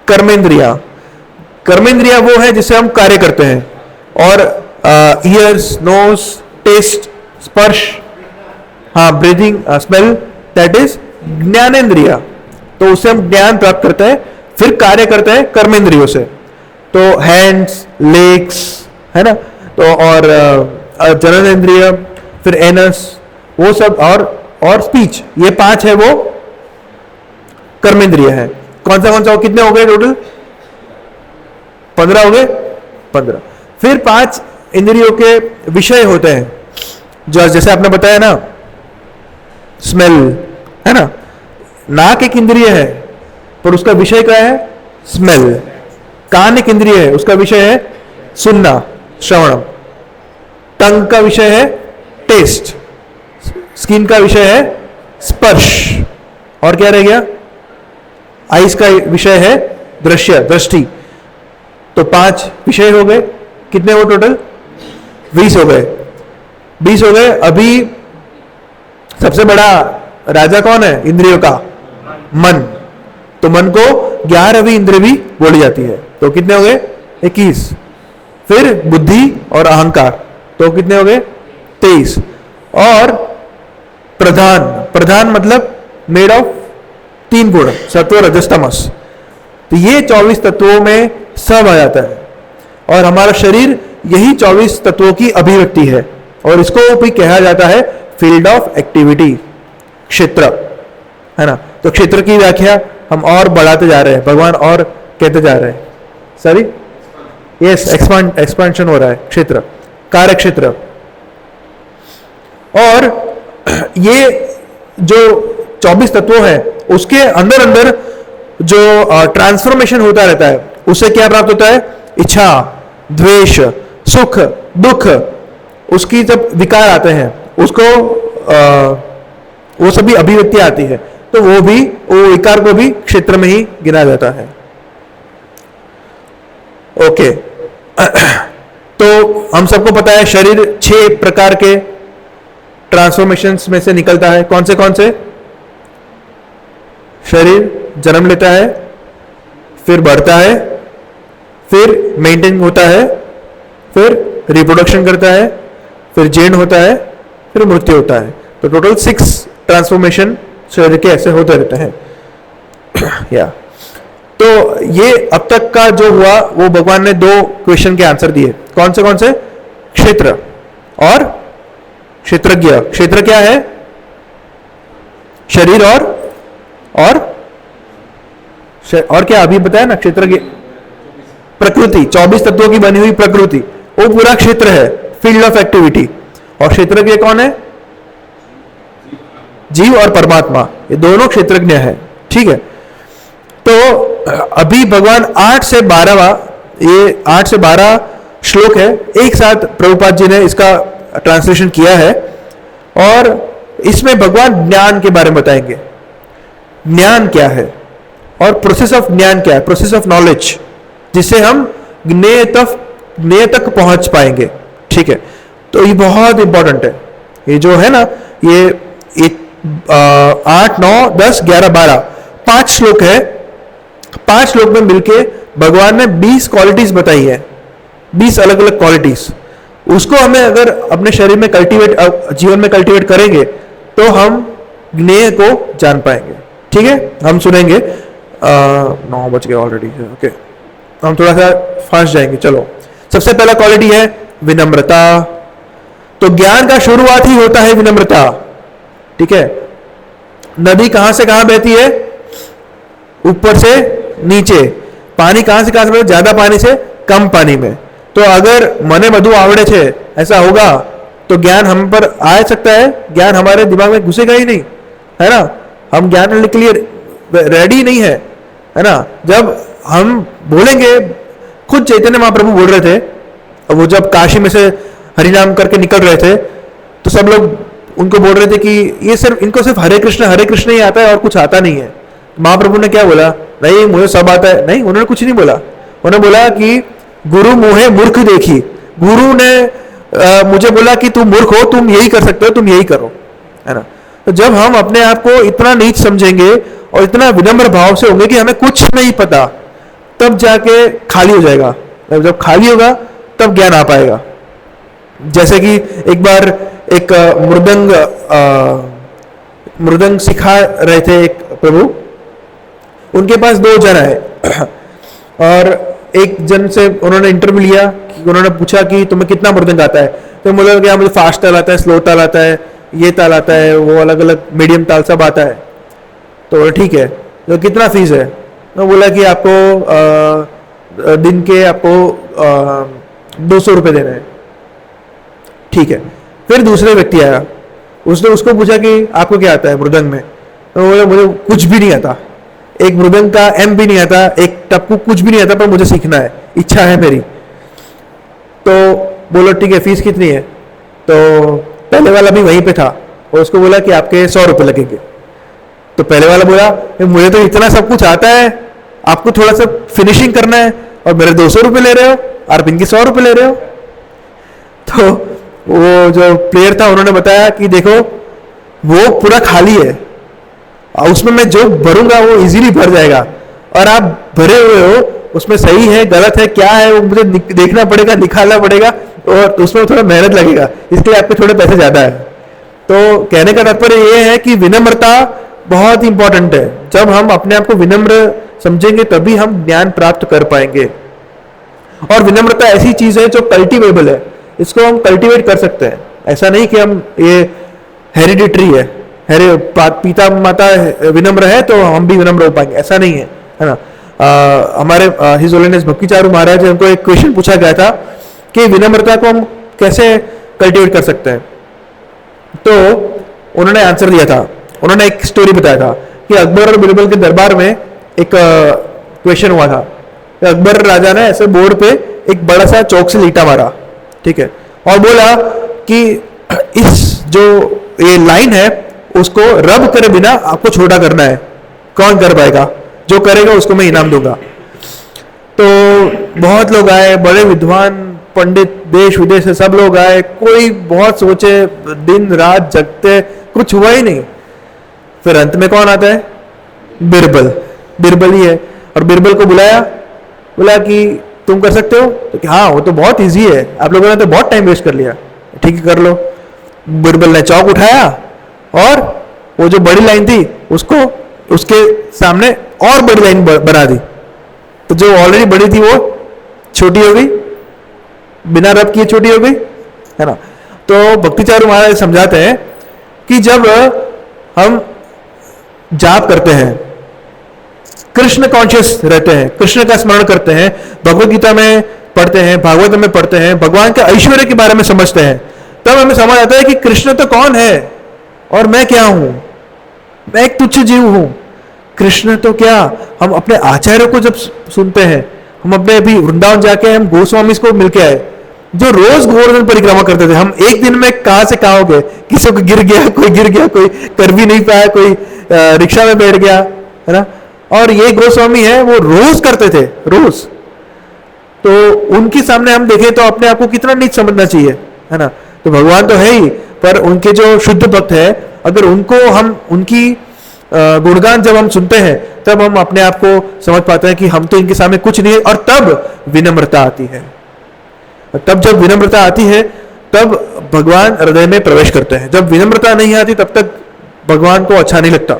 कर्मेंद्रिया। कर्मेंद्रिया वो है जिससे हम कार्य करते हैं। और ईयर्स, नोज, टेस्ट, स्पर्श, हाँ, ब्रीदिंग, स्मेल, दैट इज ज्ञानेन्द्रिया। तो उससे हम ज्ञान प्राप्त करते हैं, फिर कार्य करते हैं कर्मेंद्रियों से। तो हैंड्स, लेग्स, है ना, तो और जननेन्द्रिय, फिर एनस, वो सब, और स्पीच, ये 5 है वो कर्मेंद्रिय है। कौन सा हो, कितने हो गए टोटल? 15 हो गए, 15। फिर 5 इंद्रियों के विषय होते हैं, जो जैसे आपने बताया ना, स्मेल, है ना, नाक एक इंद्रिय है पर उसका विषय क्या है? स्मेल। कान एक इंद्रिय है, उसका विषय है सुनना, श्रवणम। टंग का विषय है टेस्ट। स्किन का विषय है स्पर्श। और क्या रह गया? आइस का विषय है दृश्य, दृष्टि। तो 5 विषय हो गए। कितने हो टोटल? 20 हो गए। 20 हो गए। अभी सबसे बड़ा राजा कौन है इंद्रियों का? मन। तो मन को 11वीं इंद्रिय भी बोली जाती है। तो कितने हो गए? 21। फिर बुद्धि और अहंकार, तो कितने हो गए? 23। और प्रधान, प्रधान मतलब मेड ऑफ 3 गुण, सत्व, रजस, तमस। तो ये 24 तत्वों में सब आ जाता है। और हमारा शरीर यही 24 तत्वों की अभिव्यक्ति है। और इसको भी कहा जाता है फील्ड ऑफ एक्टिविटी, क्षेत्र, है ना। तो क्षेत्र की व्याख्या हम और बढ़ाते जा रहे हैं, भगवान और कहते जा रहे हैं। सॉरी, यस, एक्सपांशन हो रहा है। क्षेत्र, कार्य क्षेत्र। और ये जो 24 तत्व है उसके अंदर अंदर जो ट्रांसफॉर्मेशन होता रहता है, उससे क्या प्राप्त होता है? इच्छा, द्वेष, सुख, दुख, उसकी जब विकार आते हैं, उसको वो सभी अभिव्यक्ति आती है, तो वो विकार को भी क्षेत्र में ही गिना जाता है। ओके। तो हम सबको पता है शरीर 6 प्रकार के ट्रांसफॉर्मेशंस में से निकलता है। कौन से? शरीर जन्म लेता है, फिर बढ़ता है, फिर मेंटेन होता है, फिर रिप्रोडक्शन करता है, फिर जीर्ण होता है, फिर मृत्यु होता है। तो टोटल 6 ट्रांसफॉर्मेशन शरीर के ऐसे होते रहते हैं। या तो ये अब तक का जो हुआ वो भगवान ने 2 क्वेश्चन के आंसर दिए। कौन से? क्षेत्र और क्षेत्रज्ञ। क्षेत्र क्या है? शरीर और क्या अभी बताया ना, क्षेत्रज्ञ प्रकृति, 24 तत्वों की बनी हुई प्रकृति, वो पूरा क्षेत्र है, फील्ड ऑफ एक्टिविटी। और क्षेत्रज्ञ कौन है? जीव और परमात्मा, ये दोनों क्षेत्रज्ञ है। ठीक है। तो अभी भगवान 8 से 12 श्लोक है, एक साथ प्रभुपाद जी ने इसका ट्रांसलेशन किया है। और इसमें भगवान ज्ञान के बारे में बताएंगे। ज्ञान क्या है और प्रोसेस ऑफ ज्ञान क्या है, प्रोसेस ऑफ नॉलेज, जिससे हम ज्ञेय तक पहुंच पाएंगे। ठीक है। तो ये बहुत इंपॉर्टेंट है। ये जो है ना, ये 8, 9, 10, 11, 12 5 श्लोक है। 5 श्लोक में मिलके भगवान ने 20 क्वालिटीज बताई है, 20 अलग अलग क्वालिटीज। उसको हमें अगर अपने शरीर में जीवन में कल्टीवेट करेंगे तो हम ज्ञेय को जान पाएंगे। ठीक है, हम सुनेंगे। 9 बज गए ऑलरेडी। ओके, हम थोड़ा सा फास्ट जाएंगे। चलो, सबसे पहला क्वालिटी है विनम्रता। तो ज्ञान का शुरुआत ही होता है विनम्रता। ठीक है। नदी कहां से कहां बहती है? ऊपर से नीचे। पानी कहां से बहता है? ज्यादा पानी से कम पानी में। तो अगर मने બધું आवड़े छे ऐसा होगा तो ज्ञान हम पर आ सकता है, ज्ञान हमारे दिमाग में घुसेगा ही नहीं, है ना। हम ज्ञान लेने के लिए रेडी नहीं है ना। जब हम बोलेंगे, खुद चैतन्य महाप्रभु बोल रहे थे वो जब काशी में से हरिनाम करके निकल रहे थे तो सब लोग उनको बोल रहे थे कि ये सिर्फ इनको सिर्फ हरे कृष्ण ही आता है और कुछ आता नहीं है। महाप्रभु ने क्या बोला, नहीं मुझे सब आता है। नहीं, उन्होंने कुछ नहीं बोला। उन्होंने बोला कि गुरु मोहे मूर्ख देखी। गुरु ने मुझे बोला कि तुम मूर्ख हो, तुम यही कर सकते हो, तुम यही करो, है ना। तो जब हम अपने आप को इतना नीच समझेंगे और इतना विनम्र भाव से होंगे कि हमें कुछ नहीं पता, तब जाके खाली हो जाएगा। जब खाली होगा तब ज्ञान आ पाएगा। जैसे कि एक बार एक मृदंग सिखा रहे थे एक प्रभु, उनके पास 2 जन आए और एक जन से उन्होंने इंटरव्यू लिया कि उन्होंने पूछा कि तुम्हें कितना मृदंग आता है। तो बोला कि मुझे फास्ट ताल आता है, स्लो ताल आता है, ये ताल आता है, वो अलग अलग मीडियम ताल सब आता है। तो ठीक है, तो कितना फीस है? तो बोला कि आपको दिन के आपको 200 रुपये देना है। ठीक है। फिर दूसरे व्यक्ति आया, उसने उसको पूछा कि आपको क्या आता है मृदंग में? तो बोला मुझे कुछ भी नहीं आता, एक मृदंग का एम भी नहीं आता, एक टप्पू कुछ भी नहीं आता, पर मुझे सीखना है, इच्छा है मेरी। तो बोलो ठीक है, फीस कितनी है? तो पहले वाला भी वहीं पे था और उसको बोला कि आपके 100 रुपये लगेंगे। तो पहले वाला बोला मुझे तो इतना सब कुछ आता है, आपको थोड़ा सा फिनिशिंग करना है और मेरे 200 रुपये ले रहे हो, आप इनके 100 रुपये ले रहे हो। तो वो जो प्लेयर था उन्होंने बताया कि देखो वो पूरा खाली है और उसमें मैं जो भरूंगा वो इजीली भर जाएगा, और आप भरे हुए हो, उसमें सही है गलत है क्या है वो मुझे देखना पड़ेगा, निकालना पड़ेगा, और उसमें थोड़ा मेहनत लगेगा, इसलिए आपके थोड़े पैसे ज्यादा है। तो कहने का तात्पर्य ये है कि विनम्रता बहुत इंपॉर्टेंट है। जब हम अपने आप को विनम्र समझेंगे तभी हम ज्ञान प्राप्त कर पाएंगे। और विनम्रता ऐसी चीज है जो कल्टिवेबल है, इसको हम कल्टीवेट कर सकते हैं। ऐसा नहीं कि हम ये हेरिडिटरी है, पिता माता विनम्र है तो हम भी विनम्र हो पाएंगे, ऐसा नहीं है ना। हमारे हिज होलीनेस भक्तिचारू महाराज उनको एक क्वेश्चन पूछा गया था कि विनम्रता को हम कैसे कल्टीवेट कर सकते हैं। तो उन्होंने आंसर दिया था, उन्होंने एक स्टोरी बताया था कि अकबर और बिरबल के दरबार में एक क्वेश्चन हुआ था। अकबर राजा ने ऐसे बोर्ड पे एक बड़ा सा चौक से लीटा मारा, ठीक है, और बोला कि इस जो ये लाइन है उसको रब करे बिना आपको छोटा करना है, कौन कर पाएगा? जो करेगा उसको मैं इनाम दूंगा। तो बहुत लोग आए, बड़े विद्वान पंडित देश विदेश से सब लोग आए, कोई बहुत सोचे, दिन रात जगते, कुछ हुआ ही नहीं। फिर अंत में कौन आता है? बिरबल ही है। और बिरबल को बुलाया, बोला कि तुम कर सकते हो? तो कि हाँ वो तो बहुत इजी है, आप लोगों ने तो बहुत टाइम वेस्ट कर लिया, ठीक है कर लो। बिरबल ने चौक उठाया और वो जो बड़ी लाइन थी उसको उसके सामने और बड़ी लाइन बना दी, तो जो ऑलरेडी बड़ी थी वो छोटी हो गई, बिना रब किए छोटी हो गई, है ना। तो भक्तिचारू महाराज समझाते हैं कि जब हम जाप करते हैं, कृष्ण कॉन्शियस रहते हैं, कृष्ण का स्मरण करते हैं, भगवत गीता में पढ़ते हैं, भागवत में पढ़ते हैं, भगवान के ऐश्वर्य के बारे में समझते हैं, तब हमें समझ आता है कि कृष्ण तो कौन है और मैं क्या हूं, मैं एक तुच्छ जीव हूं। कृष्ण तो क्या, हम अपने आचार्य को जब सुनते हैं, हम अपने अभी वृंदावन जाके हम गोस्वामी को मिलके आए जो रोज गोवर्धन परिक्रमा करते थे। हम एक दिन में कहां से कहां हो गए, किसी को गिर गया, कोई कर भी नहीं पाया, कोई रिक्शा में बैठ गया, है ना। और ये गोस्वामी है वो रोज करते थे, रोज। तो उनके सामने हम देखें तो अपने आप को कितना नीच समझना चाहिए, है ना। तो भगवान तो है ही, पर उनके जो शुद्ध भक्त है, अगर उनको हम उनकी गुणगान जब हम सुनते हैं तब हम अपने आप को समझ पाते हैं कि हम तो इनके सामने कुछ नहीं है, और तब विनम्रता आती है। और तब जब विनम्रता आती है तब भगवान हृदय में प्रवेश करते हैं। जब विनम्रता नहीं आती तब तक भगवान को अच्छा नहीं लगता।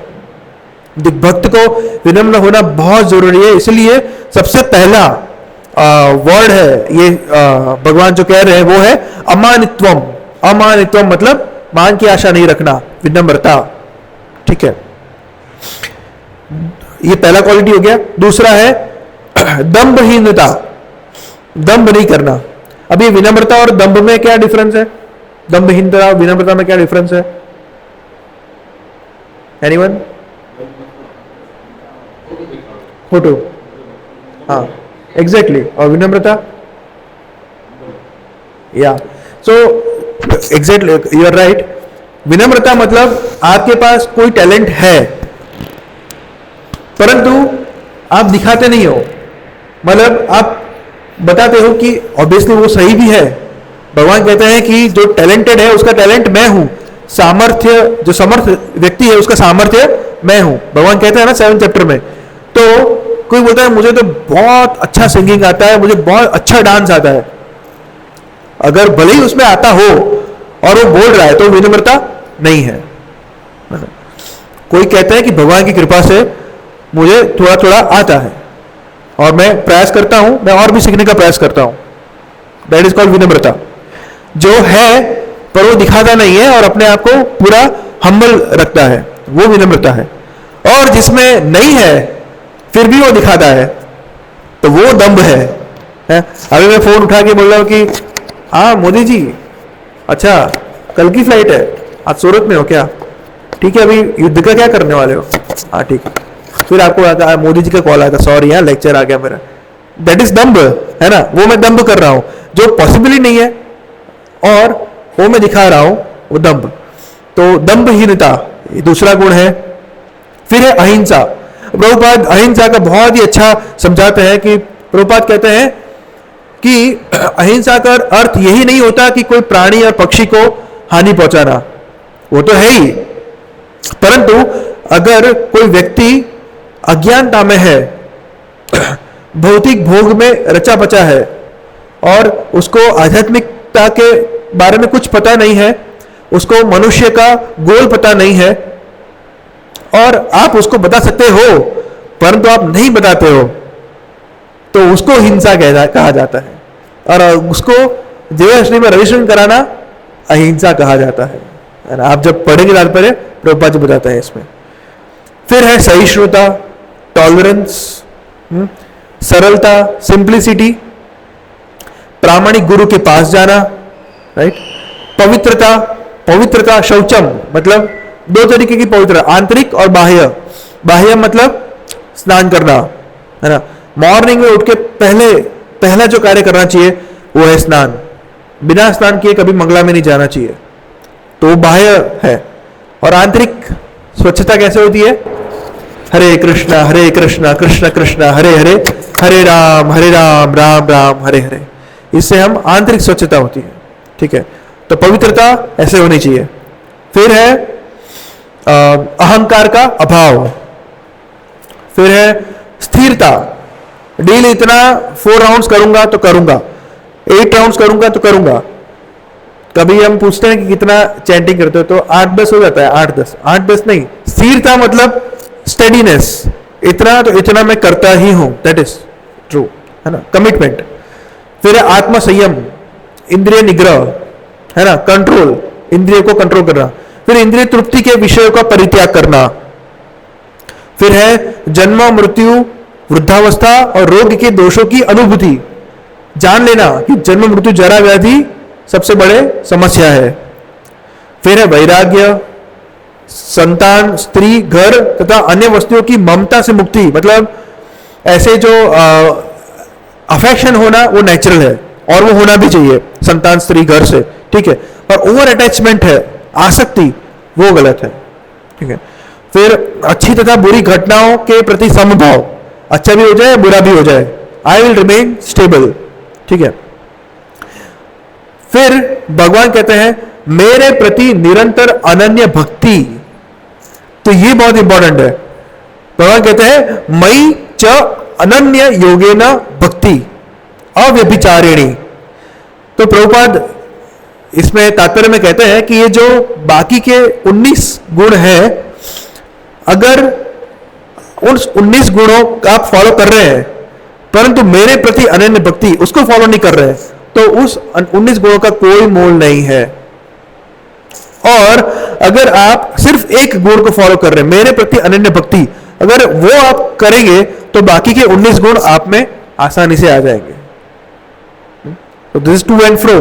भक्त को विनम्र होना बहुत जरूरी है, इसलिए सबसे पहला वर्ड है ये भगवान जो कह रहे हैं वो है अमानित्वम। अमानित्वम मतलब मान की आशा नहीं रखना, विनम्रता, ठीक है। ये पहला क्वालिटी हो गया। दूसरा है दंभहीनता, दंभ नहीं करना। अभी विनम्रता और दंभ में क्या डिफरेंस है? दंभहीनता और विनम्रता में क्या डिफरेंस है? एनीवन? फोटो, हाँ एग्जैक्टली। और विनम्रता या so exactly you are right. विनम्रता मतलब आपके पास कोई टैलेंट है परंतु आप दिखाते नहीं हो, मतलब आप बताते हो कि ऑब्वियसली वो सही भी है। भगवान कहते हैं कि जो टैलेंटेड है उसका टैलेंट मैं हूं, सामर्थ्य जो समर्थ व्यक्ति है उसका सामर्थ्य मैं हूं, भगवान कहते हैं ना 7 चैप्टर में। तो कोई बोलता है मुझे तो बहुत अच्छा सिंगिंग आता है, मुझे बहुत अच्छा डांस आता है, अगर भले ही उसमें आता हो और वो बोल रहा है तो विनम्रता नहीं है। कोई कहता है कि भगवान की कृपा से मुझे थोड़ा थोड़ा आता है और मैं प्रयास करता हूं, मैं और भी सीखने का प्रयास करता हूं, दैट इज कॉल्ड विनम्रता। जो है पर वो दिखाता नहीं है और अपने आप को पूरा हम्बल रखता है, वो विनम्रता है। और जिसमें नहीं है फिर भी वो दिखाता है तो वो दंभ है। अभी मैं फोन उठा के बोल रहा हूं कि हाँ मोदी जी, अच्छा कल की फ्लाइट है, आज सूरत में हो क्या? ठीक है, अभी युद्ध का क्या करने वाले हो? हाँ ठीक है। फिर आपको आता मोदी जी का कॉल आया था, सॉरी यार लेक्चर आ गया मेरा। दैट इज दंभ, है ना, वो मैं दंभ कर रहा हूं, जो पॉसिबल ही नहीं है और वो मैं दिखा रहा हूं, वो दंभ। तो दंभहीनता दूसरा गुण है। फिर है अहिंसा। प्रभुपाद अहिंसा का बहुत ही अच्छा समझाते हैं कि प्रभुपाद कहते हैं कि अहिंसा का अर्थ यही नहीं होता कि कोई प्राणी और पक्षी को हानि पहुंचाना, वो तो है ही, परंतु अगर कोई व्यक्ति अज्ञानता में है, भौतिक भोग में रचा बचा है और उसको आध्यात्मिकता के बारे में कुछ पता नहीं है, उसको मनुष्य का गोल पता नहीं है और आप उसको बता सकते हो परंतु आप नहीं बताते हो, तो उसको हिंसा कहा जाता है। और उसको देवाश्री में रजिस्ट्रेशन कराना अहिंसा कहा जाता है ना। आप जब पढ़ेंगे तात्पर्य प्रभुपाद जी बताते हैं इसमें। फिर है सहिष्णुता, टॉलरेंस, सरलता, सिंप्लिसिटी, प्रामाणिक गुरु के पास जाना, राइट। पवित्रता, पवित्रता शौचम मतलब 2 तरीके की पवित्रता, आंतरिक और बाह्य। बाह्य मतलब स्नान करना, है ना। मॉर्निंग में उठ के पहला जो कार्य करना चाहिए वो है स्नान। बिना स्नान किए कभी मंगला में नहीं जाना चाहिए, तो बाह्य है। और आंतरिक स्वच्छता कैसे होती है? हरे कृष्णा कृष्ण कृष्ण हरे हरे, हरे राम राम राम हरे हरे। इससे हम आंतरिक स्वच्छता होती है, ठीक है। तो पवित्रता ऐसे होनी चाहिए। फिर है अहंकार का अभाव। फिर है स्थिरता। डेली इतना 4 राउंड्स करूंगा तो करूंगा, 8 राउंड्स करूंगा तो करूंगा। कभी हम पूछते हैं कि कितना चैंटिंग करते हो, तो 8-10 हो जाता है। 8-10 नहीं। स्थिरता मतलब स्टेडीनेस, इतना तो इतना मैं करता ही हूं, दैट इज ट्रू, है ना, कमिटमेंट। फिर है आत्म संयम, इंद्रिय निग्रह, है ना, कंट्रोल, इंद्रिय को कंट्रोल करना। फिर इंद्रिय तृप्ति के विषयों का परित्याग करना। फिर है जन्म मृत्यु, वृद्धावस्था और रोग के दोषों की अनुभूति, जान लेना कि जन्म मृत्यु जरा व्याधि सबसे बड़े समस्या है। फिर है वैराग्य, संतान, स्त्री, घर तथा अन्य वस्तुओं की ममता से मुक्ति, मतलब ऐसे जो अफेक्शन होना वो नेचुरल है और वो होना भी चाहिए संतान, स्त्री, घर से, ठीक है। पर ओवर अटैचमेंट है, आसक्ति, वो गलत है, ठीक है। फिर अच्छी तथा बुरी घटनाओं के प्रति समभाव, अच्छा भी हो जाए बुरा भी हो जाए, आई विल रिमेन स्टेबल, ठीक है। फिर भगवान कहते हैं मेरे प्रति निरंतर अनन्य भक्ति, तो ये बहुत इंपॉर्टेंट है। भगवान कहते हैं मई च अनन्य योगेन भक्ति अव्यभिचारिणी। तो प्रभुपाद इसमें तात्पर्य में कहते हैं कि ये जो बाकी के 19 गुण हैं, अगर उन 19 गुणों का आप फॉलो कर रहे हैं परंतु मेरे प्रति अनन्य भक्ति उसको फॉलो नहीं कर रहे, तो उस 19 गुणों का कोई मोल नहीं है। और अगर आप सिर्फ एक गुण को फॉलो कर रहे हैं, मेरे प्रति अनन्य भक्ति, अगर वो आप करेंगे तो बाकी के 19 गुण आप में आसानी से आ जाएंगे। तो दिस टू एंड फ्रो।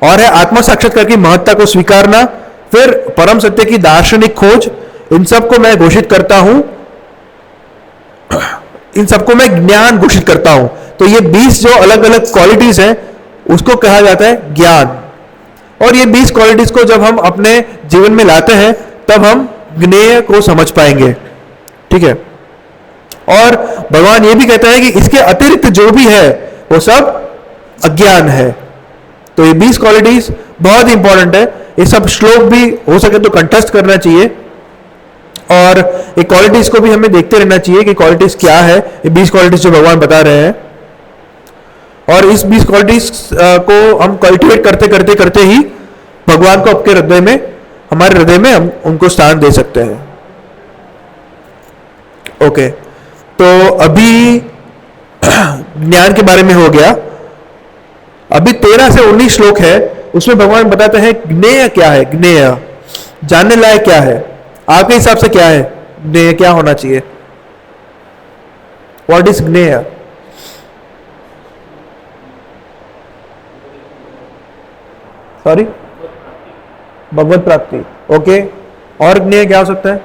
और है आत्म साक्षात्कार की महत्ता को स्वीकारना। फिर परम सत्य की दार्शनिक खोज, इन सबको मैं घोषित करता हूं, इन सबको मैं ज्ञान घोषित करता हूं। तो ये 20 जो अलग अलग क्वालिटीज हैं उसको कहा जाता है ज्ञान। और ये 20 क्वालिटीज को जब हम अपने जीवन में लाते हैं तब हम ज्ञेय को समझ पाएंगे, ठीक है। और भगवान ये भी कहता है कि इसके अतिरिक्त जो भी है वो सब अज्ञान है। तो ये 20 क्वालिटीज बहुत इंपॉर्टेंट है। ये सब श्लोक भी हो सके तो कंठस्थ करना चाहिए, और ये क्वालिटीज को भी हमें देखते रहना चाहिए कि क्वालिटीज क्या है, ये 20 क्वालिटीज जो भगवान बता रहे हैं। और इस 20 क्वालिटीज को हम कल्टिवेट करते करते करते ही भगवान को आपके हृदय में, हमारे हृदय में हम उनको स्थान दे सकते हैं। ओके, तो अभी ज्ञान के बारे में हो गया। अभी 13 से 19 श्लोक है, उसमें भगवान बताते हैं ज्ञेय क्या है। ज्ञेय जानने लायक क्या है, आपके हिसाब से क्या है ज्ञेय, क्या होना चाहिए? व्हाट इज ज्ञेय? सॉरी, भगवत प्राप्ति। ओके, और ज्ञेय क्या हो सकता है?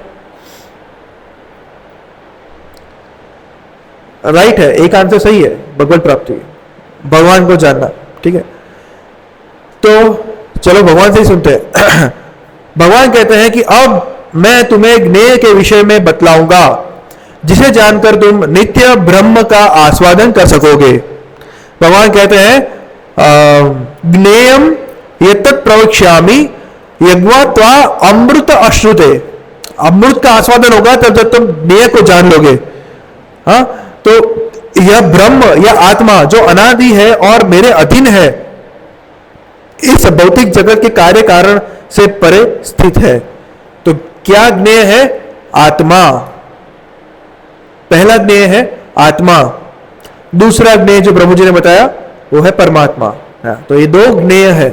राइट है, एक आंसर सही है, भगवत प्राप्ति, भगवान को जानना, ठीक है। तो चलो भगवान से ही सुनते हैं। भगवान कहते हैं कि अब मैं तुम्हें ज्ञेय के विषय में बतलाऊंगा जिसे जानकर तुम नित्य ब्रह्म का आस्वादन कर सकोगे। भगवान कहते हैं ज्ञेयम एतत् प्रवक्ष्यामि यज्ञा त्वा अमृत अश्रुते। अमृत का आस्वादन होगा तब तक तुम ज्ञेय को जान लोगे। हाँ, तो यह ब्रह्म, यह आत्मा जो अनादि है और मेरे अधीन है, इस भौतिक जगत के कार्य कारण से परे स्थित है। तो क्या ज्ञेय है? आत्मा। पहला ज्ञेय है आत्मा, दूसरा ज्ञेय जो प्रभु जी ने बताया वो है परमात्मा। तो ये दो ज्ञेय है,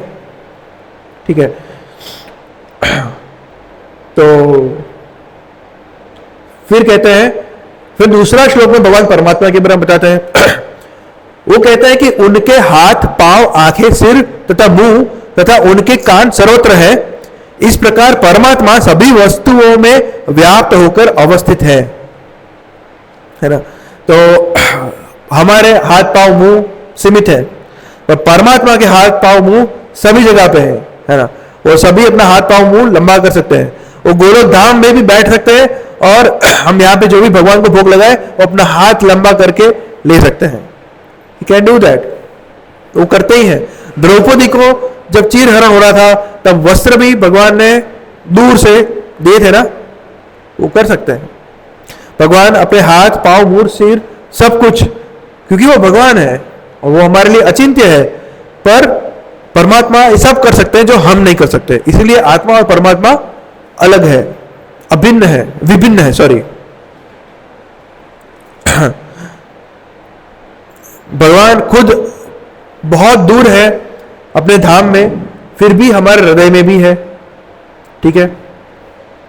ठीक है। तो फिर कहते हैं, फिर दूसरा श्लोक में भगवान परमात्मा के बारे में बताते हैं। वो कहते हैं कि उनके हाथ, पांव, आंखें, सिर तथा मुंह तथा उनके कान सर्वत्र है। इस प्रकार परमात्मा सभी वस्तुओं में व्याप्त होकर अवस्थित है ना। तो हमारे हाथ, पांव, मुंह सीमित है, पर परमात्मा के हाथ, पांव, मुंह सभी जगह पे है ना। वो सभी अपना हाथ, पांव, मुंह लंबा कर सकते हैं। वो गोलोक धाम में भी बैठ सकते हैं, और हम यहाँ पे जो भी भगवान को भोग लगाए वो अपना हाथ लंबा करके ले सकते हैं। He can do that। वो करते ही हैं। द्रौपदी को जब चीर हरण हो रहा था तब वस्त्र भी भगवान ने दूर से दिए थे ना, वो कर सकते हैं। भगवान अपने हाथ, पांव, मुंह, सिर सब कुछ, क्योंकि वो भगवान है और वो हमारे लिए अचिंत्य है, पर परमात्मा ये सब कर सकते हैं जो हम नहीं कर सकते। इसलिए आत्मा और परमात्मा अलग है, अभिन्न है, विभिन्न है, सॉरी। भगवान खुद बहुत दूर है अपने धाम में, फिर भी हमारे हृदय में भी है, ठीक है।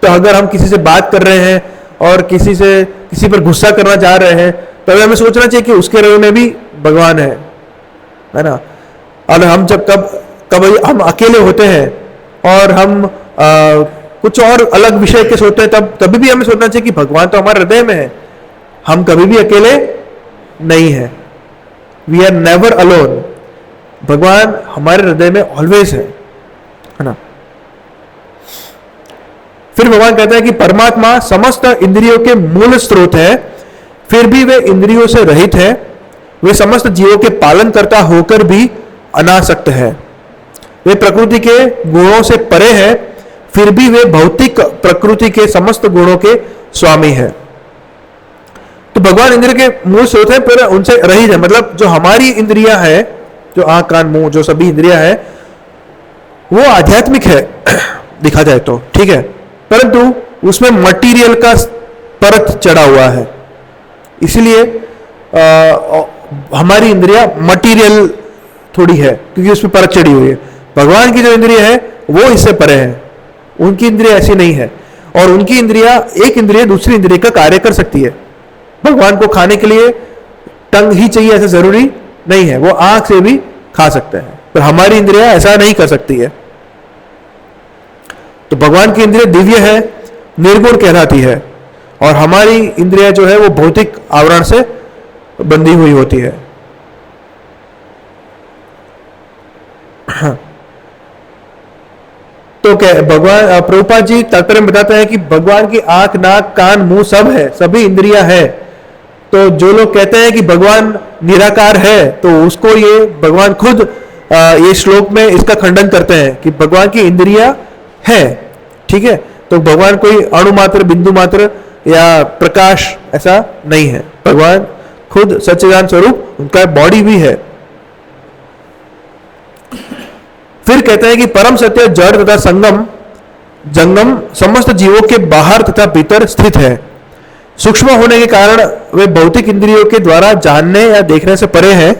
तो अगर हम किसी से बात कर रहे हैं और किसी पर गुस्सा करना चाह रहे हैं, तो हमें सोचना चाहिए कि उसके हृदय में भी भगवान है ना। और हम जब कब हम अकेले होते हैं और हम कुछ और अलग विषय के सोचते हैं, तभी भी हमें सोचना चाहिए कि भगवान तो हमारे हृदय में है, हम कभी भी अकेले नहीं है। We are never alone. भगवान हमारे हृदय में ऑलवेज है ना। फिर भगवान कहता है कि परमात्मा समस्त इंद्रियों के मूल स्रोत है, फिर भी वे इंद्रियों से रहित है। वे समस्त जीवों के पालन करता होकर भी अनासक्त है। वे प्रकृति के गुणों से परे है, फिर भी वे भौतिक प्रकृति के समस्त गुणों के स्वामी है। तो भगवान इंद्रिय के मूल स्रोत है, पर उनसे रहित है। मतलब जो हमारी इंद्रियां है, जो आंख, कान, मुंह, जो सभी इंद्रियां है, वो आध्यात्मिक है देखा जाए तो, ठीक है, परंतु उसमें मटेरियल का परत चढ़ा हुआ है। इसलिए हमारी इंद्रिया मटेरियल थोड़ी है, क्योंकि उसमें परत चढ़ी हुई है। भगवान की जो इंद्रिय है वो इससे परे है, उनकी इंद्रिया ऐसी नहीं है। और उनकी इंद्रिया, एक इंद्रिय दूसरी इंद्रिय का कार्य कर सकती है। भगवान को खाने के लिए टंग ही चाहिए ऐसा जरूरी नहीं है, वो आंख से भी खा सकते हैं, पर हमारी इंद्रिया ऐसा नहीं कर सकती है। तो भगवान की इंद्रिय दिव्य है, निर्गुण कहलाती है, और हमारी इंद्रिया जो है वो भौतिक आवरण से बंधी हुई होती है। तो क्या भगवान प्रभुपाद जी तात्पर्य में बताते हैं कि भगवान की आंख, नाक, कान, मुंह सब है, सभी इंद्रियां है। तो जो लोग कहते हैं कि भगवान निराकार है, तो उसको ये भगवान खुद ये श्लोक में इसका खंडन करते हैं कि भगवान की इंद्रियां है। ठीक है, तो भगवान कोई अणु मात्र, बिंदु मात्र या प्रकाश ऐसा नहीं है। भगवान खुद सच्चिदानंद स्वरूप, उनका बॉडी भी है। फिर कहते हैं कि परम सत्य जड़ तथा संगम जंगम समस्त जीवों के बाहर तथा भीतर स्थित है। सूक्ष्म होने के कारण वे भौतिक इंद्रियों के द्वारा जानने या देखने से परे हैं।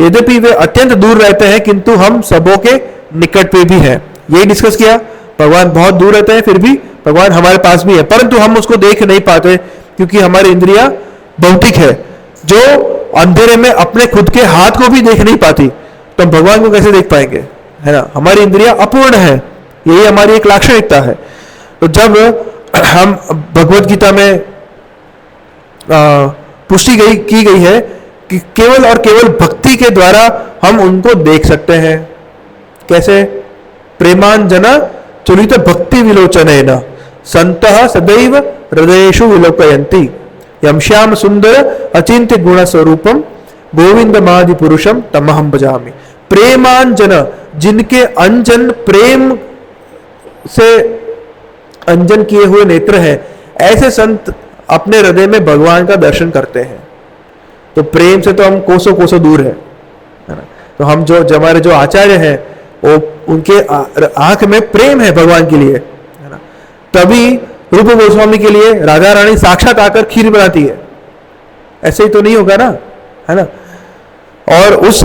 यद्यपि वे अत्यंत दूर रहते हैं, किंतु हम सबों के निकट पे भी हैं। यही डिस्कस किया, भगवान बहुत दूर रहते हैं, फिर भी भगवान हमारे पास भी है, परंतु हम उसको देख नहीं पाते क्योंकि हमारी इंद्रियां भौतिक है। जो अंधेरे में अपने खुद के हाथ को भी देख नहीं पाती, तो हम भगवान को कैसे देख पाएंगे, है ना। हमारी इंद्रियां अपूर्ण है, यही हमारी एक लाक्षणिकता है। तो जब हम भगवत गीता में पुष्टि की गई है कि केवल और केवल भक्ति के द्वारा हम उनको देख सकते हैं। कैसे? प्रेमांजना चुलित भक्ति विलोचनेन संतः सदैव हृदयेषु विलोकयन्ति यम श्याम सुंदर अचिंत्य गुण स्वरूपम गोविंदमादि पुरुषम तमहम भजामि। प्रेमांजन, जिनके अंजन प्रेम से अंजन किए हुए नेत्र हैं, ऐसे संत अपने हृदय में भगवान का दर्शन करते हैं। तो प्रेम से तो हम कोसों कोसों दूर है ना। तो हम जो हमारे जो आचार्य हैं, वो उनके आंख में प्रेम है भगवान के लिए, है ना। तभी रूप गोस्वामी के लिए राधा रानी साक्षात आकर खीर बनाती है। ऐसे ही तो नहीं होगा ना, है ना। और उस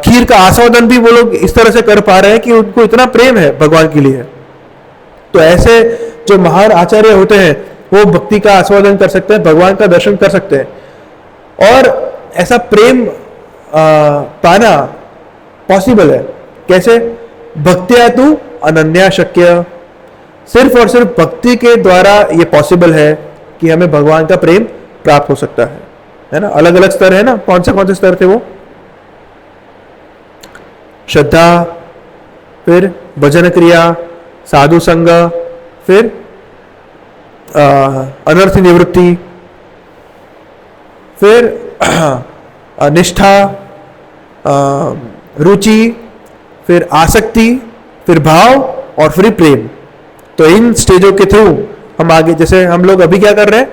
खीर का आस्वादन भी वो लोग इस तरह से कर पा रहे हैं कि उनको इतना प्रेम है भगवान के लिए। तो ऐसे जो महान आचार्य होते हैं, वो भक्ति का आस्वादन कर सकते हैं, भगवान का दर्शन कर सकते हैं। और ऐसा प्रेम पाना पॉसिबल है। कैसे? भक्त्या तु अनन्या शक्य। सिर्फ और सिर्फ भक्ति के द्वारा ये पॉसिबल है कि हमें भगवान का प्रेम प्राप्त हो सकता है ना। अलग अलग स्तर है ना। कौन से स्तर थे वो? श्रद्धा, फिर भजन क्रिया, साधु संग, फिर अनर्थ निवृत्ति, फिर निष्ठा, रुचि, फिर आसक्ति, फिर भाव और फिर प्रेम। तो इन स्टेजों के थ्रू हम आगे, जैसे हम लोग अभी क्या कर रहे हैं,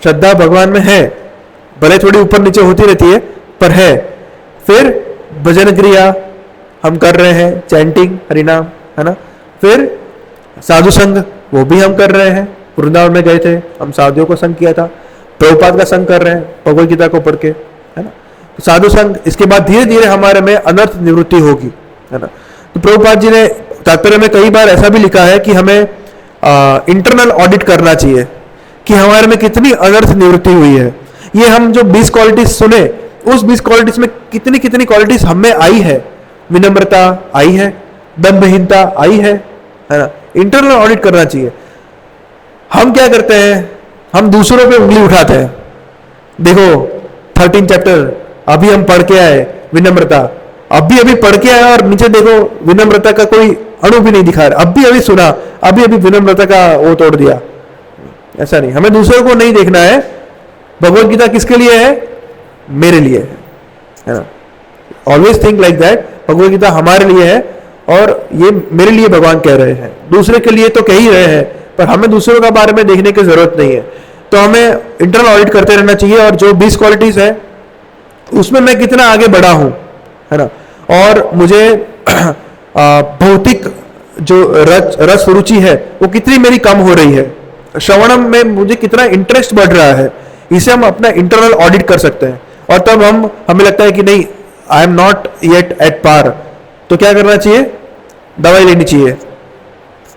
श्रद्धा भगवान में है, भले थोड़ी ऊपर नीचे होती रहती है पर है। फिर भजन क्रिया हम कर रहे हैं, चैंटिंग, हरिनाम, है ना। फिर साधु संग, वो भी हम कर रहे हैं। वृंदावन में गए थे, हम साधुओं को संग किया था। प्रभुपाद का संग कर रहे हैं भगवद गीता को पढ़ के, है ना। तो साधु संग, इसके बाद धीरे धीरे हमारे में अनर्थ निवृत्ति होगी, है ना। तो प्रभुपाद जी ने तात्पर्य में कई बार ऐसा भी लिखा है कि हमें इंटरनल ऑडिट करना चाहिए कि हमारे में कितनी अनर्थ निवृत्ति हुई है। ये हम जो 20 क्वालिटीज सुने, उस 20 क्वालिटीज में कितनी कितनी क्वालिटीज हमें आई है। विनम्रता आई है, दम्भहीनता आई है ना। इंटरनल ऑडिट करना चाहिए। हम क्या करते हैं, हम दूसरों पे उंगली उठाते हैं। देखो 13 चैप्टर अभी हम पढ़ के आए, विनम्रता अभी पढ़ के आए, और नीचे देखो विनम्रता का कोई अणु भी नहीं दिखा रहा। अभी सुना, अभी विनम्रता का वो तोड़ दिया। ऐसा नहीं, हमें दूसरों को नहीं देखना है। भगवद गीता किसके लिए है? मेरे लिए है ना। Always think like that. Bhagavad Gita हमारे लिए है और ये मेरे लिए भगवान कह रहे हैं। दूसरे के लिए तो कह ही रहे हैं, पर हमें दूसरों के बारे में देखने की जरूरत नहीं है। तो हमें इंटरनल ऑडिट करते रहना चाहिए। और जो 20 क्वालिटीज है उसमें मैं कितना आगे बढ़ा हूं, है ना। और मुझे भौतिक जो रस रुचि है वो कितनी मेरी कम हो रही है। श्रवणम में मुझे कितना इंटरेस्ट बढ़ रहा है, इसे हम अपना इंटरनल ऑडिट कर सकते हैं। और तब हमें लगता है कि नहीं, I am not yet at par, तो क्या करना चाहिए? दवाई लेनी चाहिए,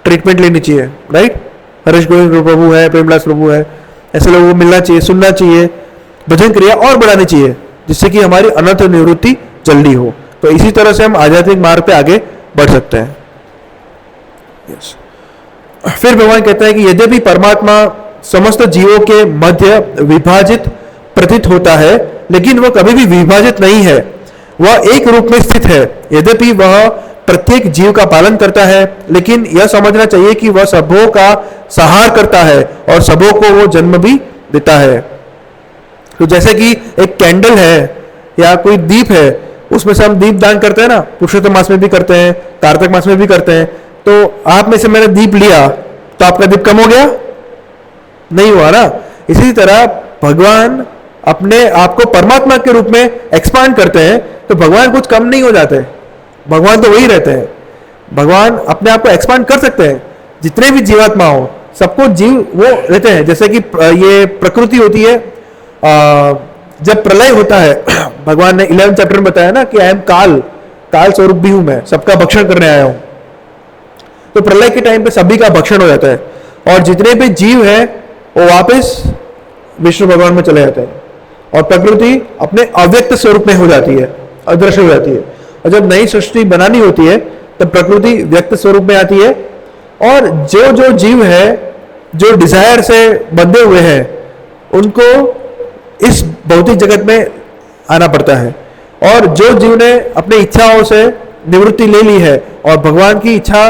ट्रीटमेंट लेनी चाहिए, राइट। हरीश गोविंद प्रभु है, प्रेमदास प्रभु है, ऐसे लोगों को मिलना चाहिए, सुनना चाहिए, भजन क्रिया और बढ़ानी चाहिए, जिससे कि हमारी अनर्थ निवृत्ति जल्दी हो। तो इसी तरह से हम आध्यात्मिक मार्ग पे आगे बढ़ सकते हैं। यस। फिर भगवान कहता है कि यद्यपि परमात्मा समस्त जीवों के मध्य विभाजित प्रतीत होता है, लेकिन वह कभी भी विभाजित नहीं है। वह एक रूप में स्थित है। यद्यपि वह प्रत्येक जीव का पालन करता है, लेकिन यह समझना चाहिए कि वह सबों का संहार करता है और सबों को वो जन्म भी देता है। तो जैसे कि एक कैंडल है या कोई दीप है, उसमें से हम दीप दान करते हैं ना, पुरुषोत्तम मास में भी करते हैं, कार्तिक मास में भी करते हैं। तो आप में से मैंने दीप लिया तो आपका दीप कम हो गया? नहीं हुआ ना। इसी तरह भगवान अपने आप को परमात्मा के रूप में एक्सपांड करते हैं, तो भगवान कुछ कम नहीं हो जाते, भगवान तो वही रहते हैं। भगवान अपने आप को एक्सपांड कर सकते हैं। जितने भी जीवात्मा हो, सबको जीव वो रहते हैं। जैसे कि ये प्रकृति होती है, जब प्रलय होता है, भगवान ने 11 चैप्टर में बताया ना कि आई एम काल स्वरूप भी हूं मैं, सबका भक्षण करने आया हूं। तो प्रलय के टाइम पे सभी का भक्षण हो जाता है और जितने भी जीव हैं वो वापस विष्णु भगवान में चले जाते हैं और प्रकृति अपने अव्यक्त स्वरूप में हो जाती है, अदृश्य हो जाती है। और जब नई सृष्टि बनानी होती है तब प्रकृति व्यक्त स्वरूप में आती है और जो जो जीव है, जो डिजायर से बंधे हुए हैं, उनको इस भौतिक जगत में आना पड़ता है। और जो जीव ने अपनी इच्छाओं से निवृत्ति ले ली है और भगवान की इच्छा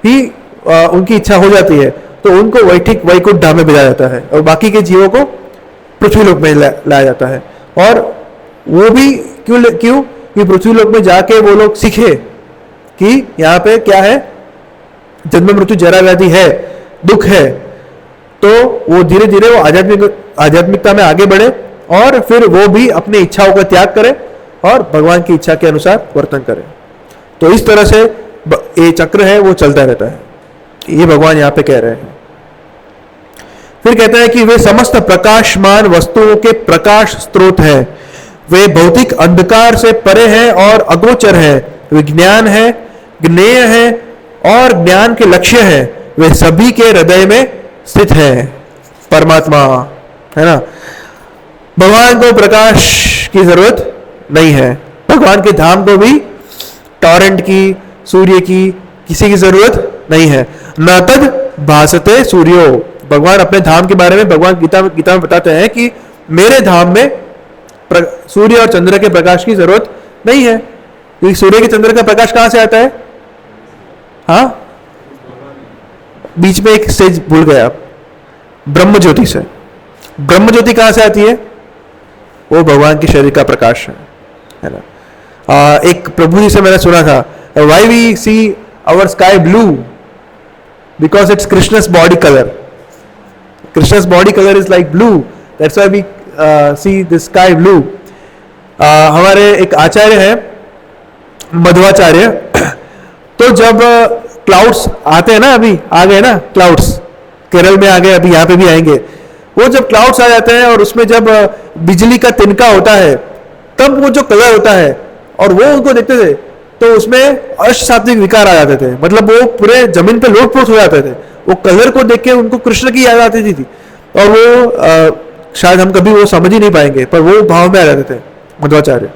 ही उनकी इच्छा हो जाती है, तो उनको वैकुंठ धाम में भेजा जाता है और बाकी के जीवों को पृथ्वी लोक में लाया जाता है। और वो भी क्यों कि पृथ्वी लोक में जाके वो लोग सीखे कि यहाँ पे क्या है, जन्म मृत्यु जरा व्याधि है, दुख है। तो वो धीरे धीरे वो आध्यात्मिकता में आगे बढ़े और फिर वो भी अपनी इच्छाओं का त्याग करे और भगवान की इच्छा के अनुसार वर्तन करे। तो इस तरह से ये चक्र है वो चलता रहता है, ये भगवान यहाँ पे कह रहे हैं। फिर कहते हैं कि वे समस्त प्रकाशमान वस्तुओं के प्रकाश स्रोत है, वे भौतिक अंधकार से परे हैं और अगोचर है, वे ज्ञान है, ज्ञेय है और ज्ञान के लक्ष्य है, वे सभी के हृदय में स्थित है। परमात्मा है ना। भगवान को प्रकाश की जरूरत नहीं है, भगवान के धाम को भी टॉरेंट की, सूर्य की, किसी की जरूरत नहीं है। न तद भासते सूर्यो, भगवान अपने धाम के बारे में भगवान गीता में बताते हैं कि मेरे धाम में सूर्य और चंद्र के प्रकाश की जरूरत नहीं है, क्योंकि सूर्य के चंद्र का प्रकाश कहां से आता है? हाँ, बीच में एक स्टेज भूल गया, ब्रह्म ज्योति से। ब्रह्म ज्योति कहां से आती है? वो भगवान के शरीर का प्रकाश है ना। एक प्रभु जी से मैंने सुना था, why we see our sky blue, because it's Krishna's body colour. Krishna's body colour is like blue, that's why we see the sky blue. हमारे एक आचार्य है मध्वाचार्य, तो जब क्लाउड्स आते हैं ना, अभी आ गए ना क्लाउड्स, केरल में आ गए, अभी यहाँ पे भी आएंगे। वो जब क्लाउड्स आ जाते हैं और उसमें जब बिजली का तिनका होता है, तब वो जो कलर होता है और वो उनको देखते थे तो उसमें अष्ट सात्विक विकार आ जाते थे, मतलब वो पूरे जमीन पे लोटपोट हो जाते थे। वो कलर को देख के उनको कृष्ण की याद आती थी और वो शायद हम कभी वो समझ ही नहीं पाएंगे, पर वो भाव में आ जाते थे मध्वाचार्य।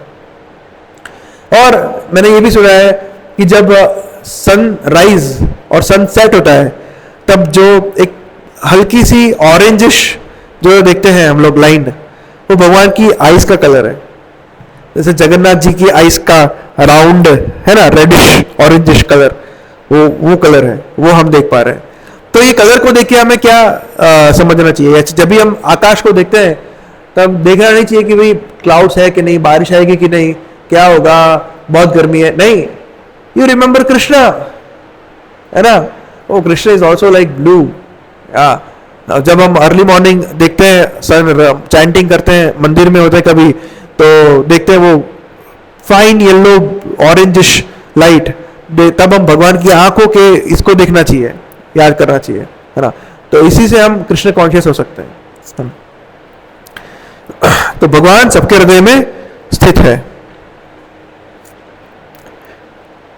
और मैंने ये भी सुना है कि जब सनराइज और सनसेट होता है, तब जो एक हल्की सी ऑरेंजिश जो देखते हैं हम लोग लाइन, वो भगवान की आइस का कलर है। जैसे जगन्नाथ जी की आइस का राउंड है ना, रेडिश ऑरेंजिश कलर, वो कलर है, वो हम देख पा रहे हैं। तो ये कलर को देख के हमें क्या समझना चाहिए? जब भी हम आकाश को देखते हैं तब देखना नहीं चाहिए कि भाई क्लाउड्स है कि नहीं, बारिश आएगी कि नहीं, क्या होगा, बहुत गर्मी है, नहीं। यू रिमेंबर कृष्णा, है ना, oh Krishna is also like blue. जब हम अर्ली मॉर्निंग देखते हैं, सन चैंटिंग करते हैं, मंदिर में होते हैं कभी, तो देखते हैं वो फाइन येलो ऑरेंजिश लाइट, तब हम भगवान की आंखों के इसको देखना चाहिए, याद करना चाहिए, है ना। तो इसी से हम कृष्ण कॉन्शियस हो सकते हैं। तो भगवान सबके हृदय में स्थित है।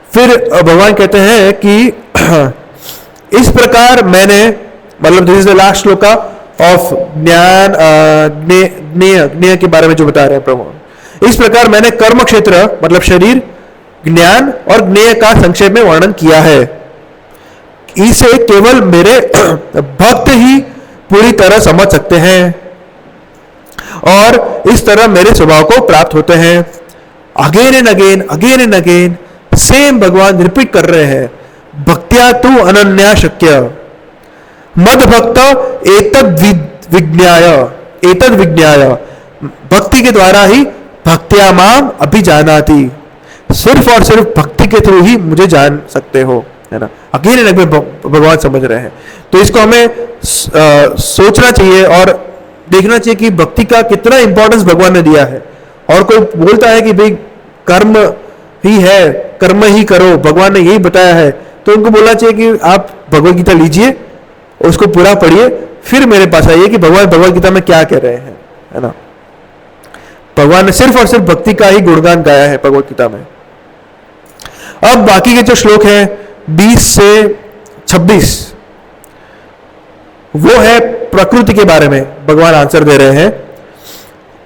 फिर भगवान कहते हैं कि इस प्रकार मैंने, मतलब this is the last shloka of ज्ञान ज्ञेय के बारे में जो बता रहे हैं प्रभु। इस प्रकार मैंने कर्म क्षेत्र मतलब शरीर, ज्ञान और ज्ञेय का संक्षेप में वर्णन किया है। इसे केवल मेरे भक्त ही पूरी तरह समझ सकते हैं और इस तरह मेरे स्वभाव को प्राप्त होते हैं। अगेन एंड अगेन सेम भगवान रिपीट कर रहे हैं, भक्त्या तु अनन्या शक्य मद भक्त एतद विज्ञाय, भक्ति के द्वारा ही भक्त्या माम अभिजानाति, सिर्फ और सिर्फ भक्ति के थ्रू ही मुझे जान सकते हो, है ना। अकेले लगभग भगवान समझ रहे हैं। तो इसको हमें सोचना चाहिए और देखना चाहिए कि भक्ति का कितना इंपॉर्टेंस भगवान ने दिया है। और कोई बोलता है कि भाई कर्म ही है, कर्म ही करो, भगवान ने यही बताया है, तो उनको बोलना चाहिए कि आप भगवत गीता लीजिए, उसको पूरा पढ़िए, फिर मेरे पास आइए कि भगवान भगवत गीता में क्या कह रहे हैं, है ना। भगवान ने सिर्फ और सिर्फ भक्ति का ही गुणगान गाया है भगवत गीता में। अब बाकी के जो श्लोक हैं 20 से 26, वो है प्रकृति के बारे में भगवान आंसर दे रहे हैं।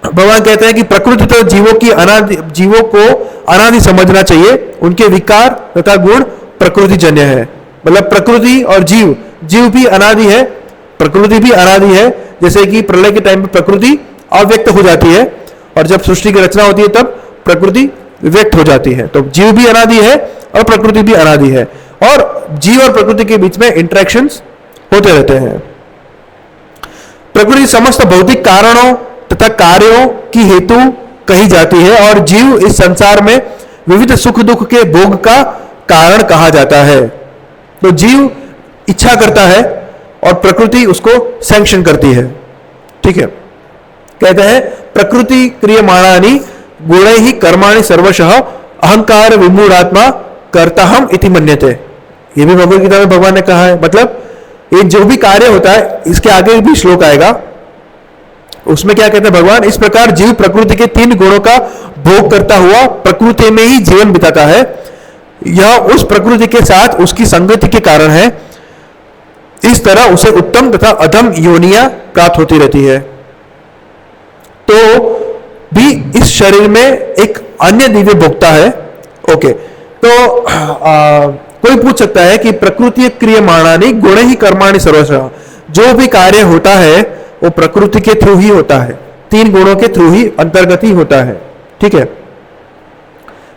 भगवान कहते हैं कि प्रकृति तो जीवों को अनादि समझना चाहिए, उनके विकार तथा गुण प्रकृति जन्य है। मतलब प्रकृति और जीव भी अनादि है, प्रकृति भी अनादि है। जैसे कि प्रलय के टाइम पे प्रकृति अव्यक्त हो जाती है और जब सृष्टि की रचना होती है तब प्रकृति व्यक्त हो जाती है। तो जीव भी अनादि है और प्रकृति भी अनादि है, और जीव और प्रकृति के बीच में इंटरेक्शंस होते रहते हैं। प्रकृति समस्त भौतिक कारणों तथा कार्यों की हेतु कही जाती है और जीव इस संसार में विविध सुख दुख के भोग का कारण कहा जाता है। तो जीव इच्छा करता है और प्रकृति उसको सैंक्शन करती है। ठीक है, कहते हैं प्रकृति क्रियमाणानि गुणैः ही कर्माणि सर्वशः अहंकार विमूढ़ात्मा कर्ता हम इति मन्यते। ये भी भगवद गीता में भगवान ने कहा है। मतलब ये जो भी कार्य होता है, इसके आगे भी श्लोक आएगा, उसमें क्या कहते हैं भगवान, इस प्रकार जीव प्रकृति के 3 गुणों का भोग करता हुआ प्रकृति में ही जीवन बिताता है। यह उस प्रकृति के साथ उसकी संगति के कारण है। इस तरह उसे उत्तम तथा अधम योनियां प्राप्त होती रहती है। तो भी इस शरीर में एक अन्य दिव्य भोक्ता है। ओके, तो कोई पूछ सकता है कि प्रकृति क्रियमाणानि गुणे ही कर्माणि सर्वशः, जो भी कार्य होता है वो प्रकृति के थ्रू ही होता है, 3 गुणों के थ्रू ही अंतर्गत ही होता है। ठीक है,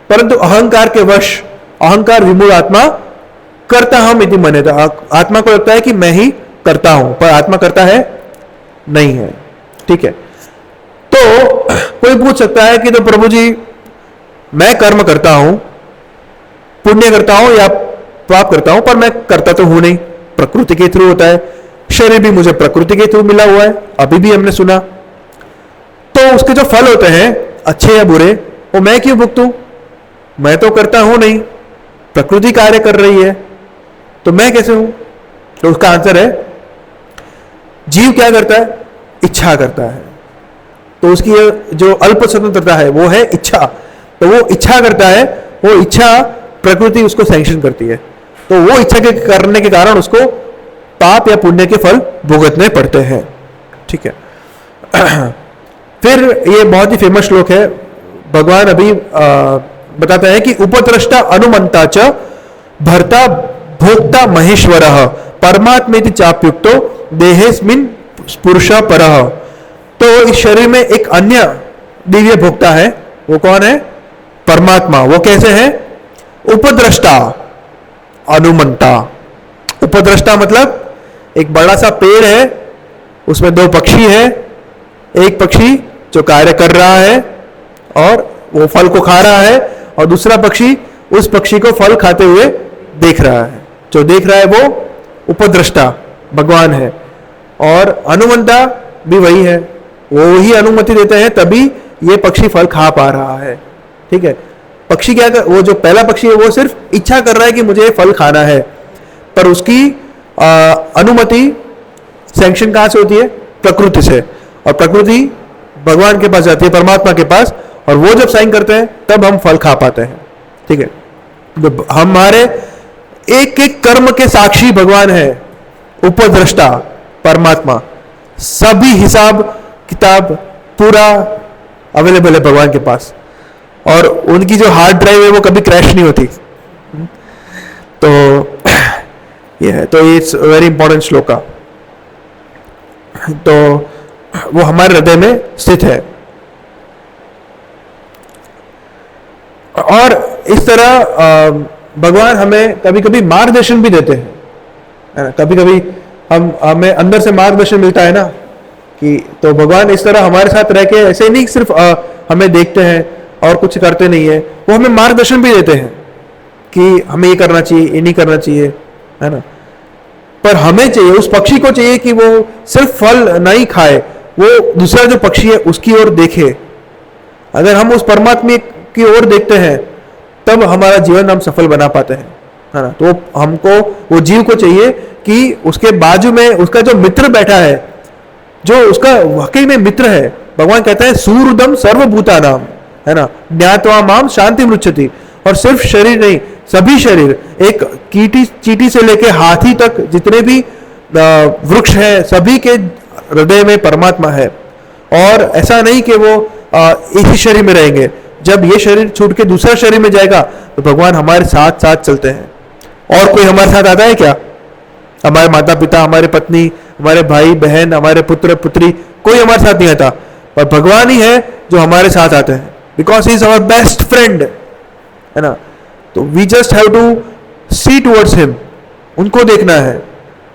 परंतु अहंकार के वश अहंकार विमूढ़ आत्मा करता हम इति मन्यते। आत्मा को लगता है कि मैं ही करता हूं, पर आत्मा करता है नहीं है। ठीक है, तो कोई पूछ सकता है कि तो प्रभु जी मैं कर्म करता हूं, पुण्य करता हूं या पाप करता हूं, पर मैं करता तो हूं नहीं, प्रकृति के थ्रू होता है, शरीर भी मुझे प्रकृति के थ्रू मिला हुआ है, अभी भी हमने सुना। तो उसके जो फल होते हैं अच्छे या बुरे, वो मैं क्यों भुगतूं? मैं तो करता हूं नहीं, प्रकृति कार्य कर रही है, तो मैं कैसे हूं? तो उसका आंसर है जीव क्या करता है? इच्छा करता है। तो उसकी जो अल्प स्वतंत्रता है वो है इच्छा। तो वो इच्छा करता है, वो इच्छा प्रकृति उसको सैंक्शन करती है। तो वो इच्छा के करने के कारण उसको पाप या पुण्य के फल भुगतने पड़ते हैं। ठीक है, फिर ये बहुत ही फेमस श्लोक है, भगवान अभी बताते हैं कि उपद्रष्टा अनुमंता च भर्ता भोक्ता महेश्वरः परमात्मेति चाप्युक्तो देहेस्मिन् पुरुषः परः। तो इस शरीर में एक अन्य दिव्य भोक्ता है, वो कौन है? परमात्मा। वो कैसे है? उपद्रष्टा अनुमंता। उपद्रष्टा मतलब एक बड़ा सा पेड़ है, उसमें 2 पक्षी है, एक पक्षी जो कार्य कर रहा है और वो फल को खा रहा है, और दूसरा पक्षी उस पक्षी को फल खाते हुए देख रहा है। जो देख रहा है वो उपद्रष्टा भगवान है, और अनुमंता भी वही है, वो ही अनुमति देते हैं, तभी ये पक्षी फल खा पा रहा है। ठीक है, पक्षी क्या कर, वो जो पहला पक्षी है वो सिर्फ इच्छा कर रहा है कि मुझे फल खाना है, पर उसकी अनुमति सैंक्शन कहां से होती है? प्रकृति से। और प्रकृति भगवान के पास जाती है, परमात्मा के पास, और वो जब साइन करते हैं तब हम फल खा पाते हैं। ठीक है, तो हमारे एक एक कर्म के साक्षी भगवान है, उपद्रष्टा परमात्मा। सभी हिसाब किताब पूरा अवेलेबल है भगवान के पास, और उनकी जो हार्ड ड्राइव है वो कभी क्रैश नहीं होती। तो ये है, तो ये इट्स वेरी इंपॉर्टेंट श्लोक का, तो वो हमारे हृदय में स्थित है। और इस तरह भगवान हमें कभी कभी मार्गदर्शन भी देते हैं, है ना। कभी कभी हमें अंदर से मार्गदर्शन मिलता है ना, कि तो भगवान इस तरह हमारे साथ रह के ऐसे नहीं सिर्फ हमें देखते हैं और कुछ करते नहीं है, वो हमें मार्गदर्शन भी देते हैं कि हमें ये करना चाहिए, ये नहीं करना चाहिए, है ना। पर हमें चाहिए, उस पक्षी को चाहिए कि वो सिर्फ फल नहीं खाए, वो दूसरा जो पक्षी है उसकी ओर देखे। अगर हम उस परमात्मा की ओर देखते हैं तब हमारा जीवन हम सफल बना पाते हैं, है ना। तो हमको वो जीव को चाहिए कि उसके बाजू में उसका जो मित्र बैठा है, जो उसका वाकई में मित्र है। भगवान कहते हैं सूर्यदम सर्वभूता नाम, है ना, ज्ञात्वा माम शांति मृच्छति। और सिर्फ शरीर नहीं, सभी शरीर, एक चींटी से लेके हाथी तक जितने भी वृक्ष हैं, सभी के हृदय में परमात्मा है। और ऐसा नहीं कि वो एक ही शरीर में रहेंगे, जब ये शरीर छूट के दूसरा शरीर में जाएगा तो भगवान हमारे साथ साथ चलते हैं। और कोई हमारे साथ आता है क्या? हमारे माता पिता, हमारे पत्नी, हमारे भाई बहन, हमारे पुत्र पुत्री, कोई हमारे साथ नहीं आता, पर भगवान ही है जो हमारे साथ आते हैं, because he is our best friend, है ना। तो we just have to see towards him, उनको देखना है,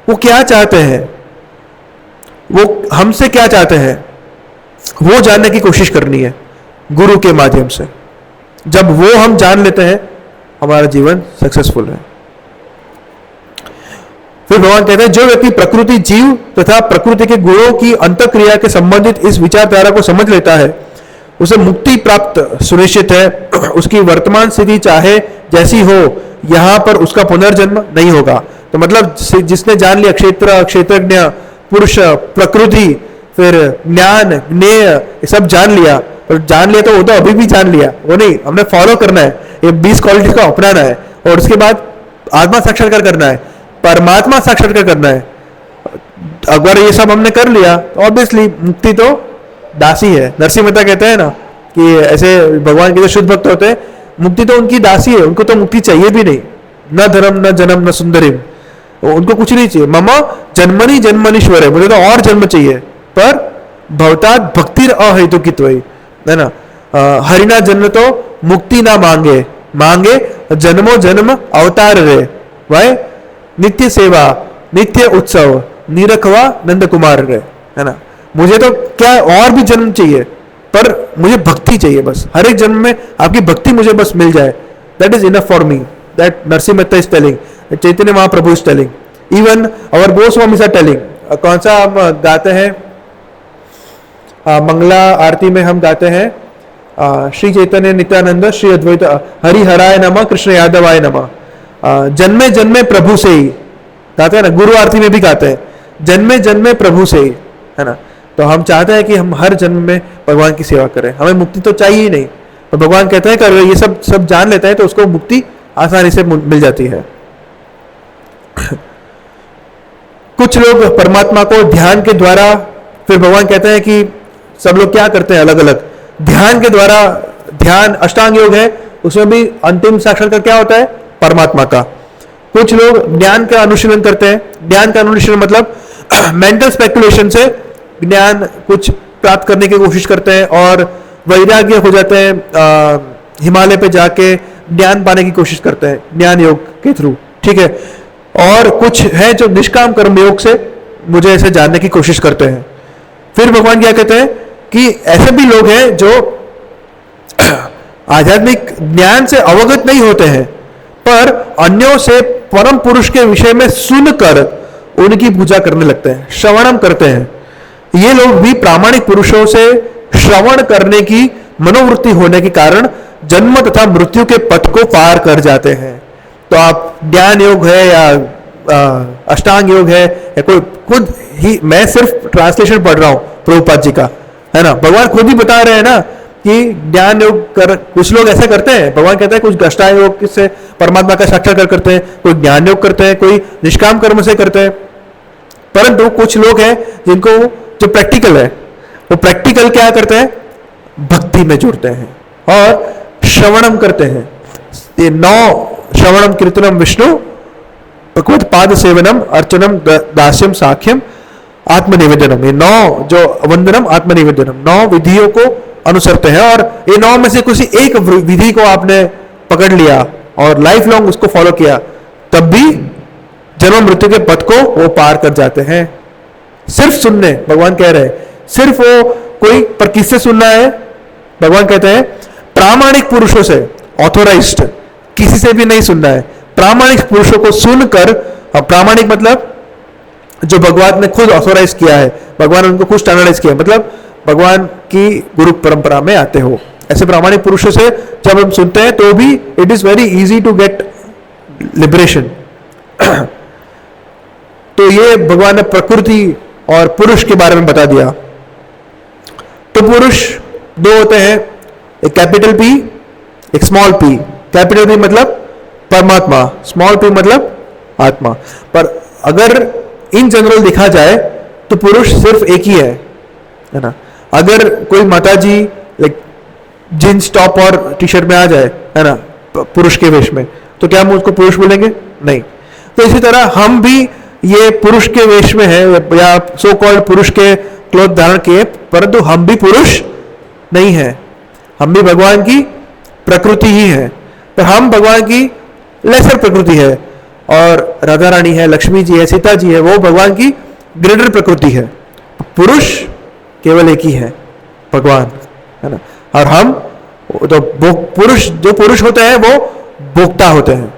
वो क्या चाहते हैं, वो हमसे क्या चाहते हैं, वो जानने की कोशिश करनी है गुरु के माध्यम से। जब वो हम जान लेते हैं, हमारा जीवन सक्सेसफुल है। फिर भगवान कहते हैं जो व्यक्ति प्रकृति, जीव तथा प्रकृति के गुणों की अंतःक्रिया के संबंधित इस विचारधारा को समझ लेता है, उसे मुक्ति प्राप्त सुनिश्चित है। उसकी वर्तमान स्थिति चाहे जैसी हो, यहां पर उसका पुनर्जन्म नहीं होगा। तो मतलब जिसने जान लिया क्षेत्र, क्षेत्रज्ञ, पुरुष, प्रकृति, फिर ज्ञान, ज्ञेय, ये सब जान लिया, और जान लिया तो वो तो अभी भी जान लिया, वो नहीं, हमने फॉलो करना है, ये 20 क्वालिटी को अपनाना है, और उसके बाद आत्मा साक्षात्कार करना है, परमात्मा साक्षात्कार करना है। अगर ये सब हमने कर लिया तो ऑब्वियसली मुक्ति तो दासी है। नरसिंह मेहता कहते हैं ना कि ऐसे भगवान के जो शुद्ध भक्त होते हैं, मुक्ति तो उनकी दासी है, उनको तो मुक्ति चाहिए भी नहीं, न धर्म न जन्म न सुंदरिम, उनको कुछ नहीं चाहिए। ममा जन्मनि जन्मनीश्वर है, मुझे तो और जन्म चाहिए, पर भवतात भक्तिर अहेतुकित्वई, है ना। हरिना जन्म तो मुक्ति ना मांगे, मांगे जन्मो जन्म अवतार रे, वाय नित्य सेवा, नित्य उत्सव, निरखवा नंद कुमार रे, है ना। मुझे तो क्या और भी जन्म चाहिए, पर मुझे भक्ति चाहिए बस। हर एक जन्म में आपकी भक्ति मुझे बस मिल जाए, that is enough for me. That Narsinh Mehta is telling, Chaitanya Mahaprabhu is telling, even our Goswami are telling. कौन सा हम गाते हैं मंगला आरती में, हम गाते हैं श्री चैतन्य नित्यानंद श्री अद्वैत हरि हराय नमः कृष्ण यादवाय नमः। जन्मे जन्मे प्रभु से ही गाते हैं ना, गुरु आरती में भी गाते हैं जन्मे जन्मे प्रभु से ही, है ना। तो हम चाहते हैं कि हम हर जन्म में भगवान की सेवा करें। हमें मुक्ति तो चाहिए ही नहीं, तो भगवान कहते हैं कि अगर ये सब जान लेते हैं तो उसको मुक्ति आसानी से मिल जाती है। कुछ लोग परमात्मा को ध्यान के द्वारा, फिर भगवान कहते हैं कि सब लोग क्या करते हैं अलग अलग, ध्यान के द्वारा, ध्यान अष्टांग योग है, उसमें भी अंतिम साक्षात्कार क्या होता है, परमात्मा का। कुछ लोग ज्ञान का अनुशीलन करते हैं। ज्ञान का अनुशीलन मतलब मेंटल स्पेकुलेशन से ज्ञान कुछ प्राप्त करने की कोशिश करते हैं और वैराग्य हो जाते हैं, हिमालय पे जाके ज्ञान पाने की कोशिश करते हैं ज्ञान योग के थ्रू, ठीक है। और कुछ है जो निष्काम कर्म योग से मुझे ऐसे जानने की कोशिश करते हैं। फिर भगवान क्या कहते हैं कि ऐसे भी लोग हैं जो आध्यात्मिक ज्ञान से अवगत नहीं होते हैं, पर अन्यों से परम पुरुष के विषय में सुनकर उनकी पूजा करने लगते हैं, श्रवणम करते हैं। ये लोग भी प्रामाणिक पुरुषों से श्रवण करने की मनोवृत्ति होने के कारण जन्म तथा मृत्यु के पथ को पार कर जाते हैं। तो आप ज्ञान योग है या अष्टांग योग है या कोई, खुद ही मैं सिर्फ ट्रांसलेशन पढ़ रहा हूं प्रभुपाद जी का, है ना। भगवान खुद ही बता रहे हैं ना कि ज्ञान योग कर, कुछ लोग ऐसा करते हैं, भगवान कहते हैं कुछ अष्टांग योग से परमात्मा का साक्षात्कार करते हैं, कोई ज्ञान योग करते हैं, कोई निष्काम कर्म से करते हैं। परंतु कुछ लोग हैं जिनको जो प्रैक्टिकल है, वो प्रैक्टिकल क्या करते हैं, भक्ति में जुड़ते हैं और श्रवणम करते हैं। ये 9 श्रवणम कीर्तनम विष्णु भगवत पाद सेवनम अर्चनम दास्यम साख्यम आत्मनिवेदनम, ये 9 जो वंदनम आत्मनिवेदनम, 9 विधियों को अनुसरते हैं। और ये 9 में से किसी एक विधि को आपने पकड़ लिया और लाइफ लॉन्ग उसको फॉलो किया, तब भी जन्म मृत्यु के पथ को वो पार कर जाते हैं। सिर्फ सुनने, भगवान कह रहे हैं, सिर्फ वो कोई पर किससे सुनना है? भगवान कहते हैं प्रामाणिक पुरुषों से, ऑथोराइज्ड, किसी से भी नहीं सुनना है। प्रामाणिक पुरुषों को सुनकर, प्रामाणिक मतलब जो भगवान ने खुद ऑथोराइज किया है, भगवान उनको खुद स्टैंडर्डाइज किया, मतलब भगवान की गुरु परंपरा में आते हो, ऐसे प्रामाणिक पुरुषों से जब हम सुनते हैं तो भी it is very easy to get liberation. तो ये भगवान ने प्रकृति और पुरुष के बारे में बता दिया। तो पुरुष दो होते हैं, एक कैपिटल पी, एक स्मॉल पी। कैपिटल पी मतलब परमात्मा, स्मॉल पी मतलब आत्मा। पर अगर इन जनरल देखा जाए तो पुरुष सिर्फ एक ही है ना। अगर कोई माताजी लाइक जींस टॉप और टी शर्ट में आ जाए, है ना, पुरुष के वेश में, तो क्या हम उसको पुरुष बोलेंगे? नहीं। तो इसी तरह हम भी ये पुरुष के वेश में है या सो कॉल्ड पुरुष के क्लोथ धारण किए, परंतु हम भी पुरुष नहीं है, हम भी भगवान की प्रकृति ही है। पर हम भगवान की लेसर प्रकृति है, और राधा रानी है, लक्ष्मी जी है, सीता जी है, वो भगवान की ग्रेटर प्रकृति है। पुरुष केवल एक ही है, भगवान, है ना। और हम तो पुरुष, जो पुरुष होते हैं वो भोक्ता होते हैं,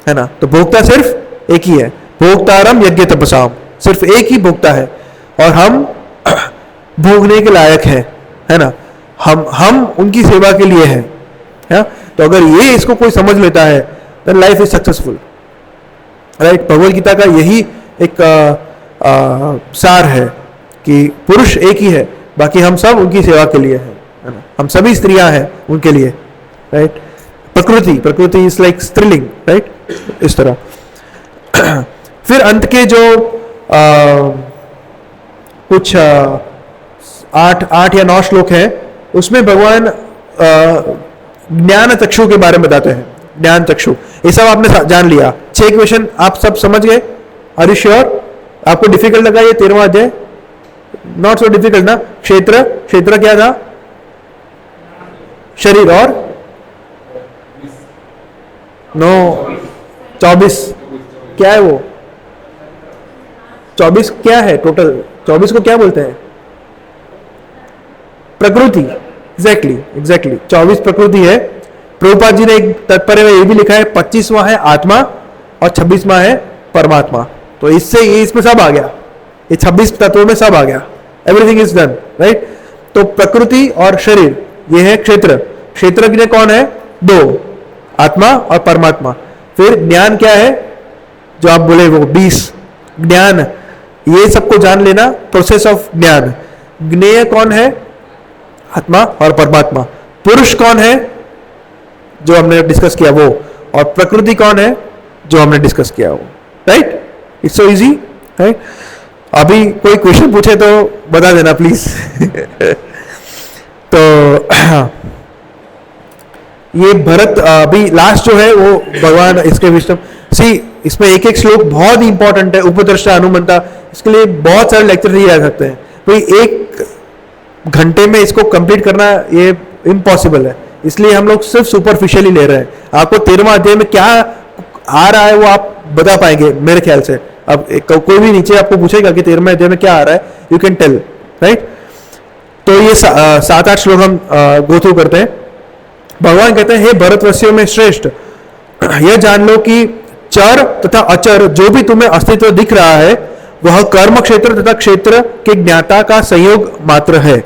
है ना। तो भोक्ता सिर्फ एक ही है, भोक्तारम यज्ञ तपसाम, सिर्फ एक ही भोक्ता है, और हम भोगने के लायक हैं, है ना। हम उनकी सेवा के लिए हैं, है? तो अगर ये इसको कोई समझ लेता है then life is successful, right. Bhagavad Gita का यही एक सार है कि पुरुष एक ही है, बाकी हम सब उनकी सेवा के लिए हैं, है ना। हम सभी स्त्रियां हैं उनके लिए, राइट। प्रकृति इज लाइक स्त्रीलिंग, राइट, इस तरह। फिर अंत के जो कुछ 8 या 9 श्लोक हैं, उसमें भगवान ज्ञान चक्षु के बारे में बताते हैं। ज्ञान चक्षु, ये सब आपने जान लिया। 6 क्वेश्चन आप सब समझ गए? Are you sure? आपको डिफिकल्ट लगा ये 13वां अध्याय? नॉट सो डिफिकल्ट ना। क्षेत्र क्या था? शरीर, और 24 क्या है वो? 24 क्या है टोटल? 24 को क्या बोलते हैं? प्रकृति। एग्जैक्टली 24 प्रकृति है। प्रभुपाद जी ने एक तात्पर्य में ये भी लिखा है 25वां है आत्मा और 26वां है परमात्मा। तो इससे ये इसमें सब आ गया, ये 26 तत्वों में सब आ गया, एवरीथिंग इज डन, राइट। तो प्रकृति और शरीर, ये है क्षेत्र। क्षेत्र के लिए कौन है? 2, आत्मा और परमात्मा। फिर ज्ञान क्या है जो आप बोले वो 20 ज्ञान, ये सबको जान लेना, प्रोसेस ऑफ ज्ञान। ज्ञेय कौन है? आत्मा और परमात्मा। पुरुष कौन है? जो हमने डिस्कस किया वो। और प्रकृति कौन है? जो हमने डिस्कस किया वो, right. It's so easy, right. अभी कोई क्वेश्चन पूछे तो बता देना प्लीज। तो ये भरत अभी लास्ट जो है वो भगवान इसके विष्णु सी, इसमें एक एक श्लोक बहुत ही इंपॉर्टेंट है। उपदृष्टा अनुमंता, इसके लिए बहुत सारे लेक्चर दिए जा सकते हैं। कोई 1 घंटे में इसको कंप्लीट करना ये इम्पॉसिबल है, इसलिए हम लोग सिर्फ सुपरफिशियली ले रहे हैं। आपको 13वां अध्याय में क्या आ रहा है वो आप बता पाएंगे मेरे ख्याल से। अब कोई भी नीचे आपको पूछेगा कि 13वें अध्याय में क्या आ रहा है, यू कैन टेल, राइट। तो ये 7-8 श्लोक हम गो थ्रू करते हैं। भगवान कहते हैं, हे भरतवंशियों में श्रेष्ठ, यह जान लो कि चर तथा अचर जो भी तुम्हें अस्तित्व दिख रहा है वह कर्म क्षेत्र तथा क्षेत्र के ज्ञाता का संयोग मात्र है।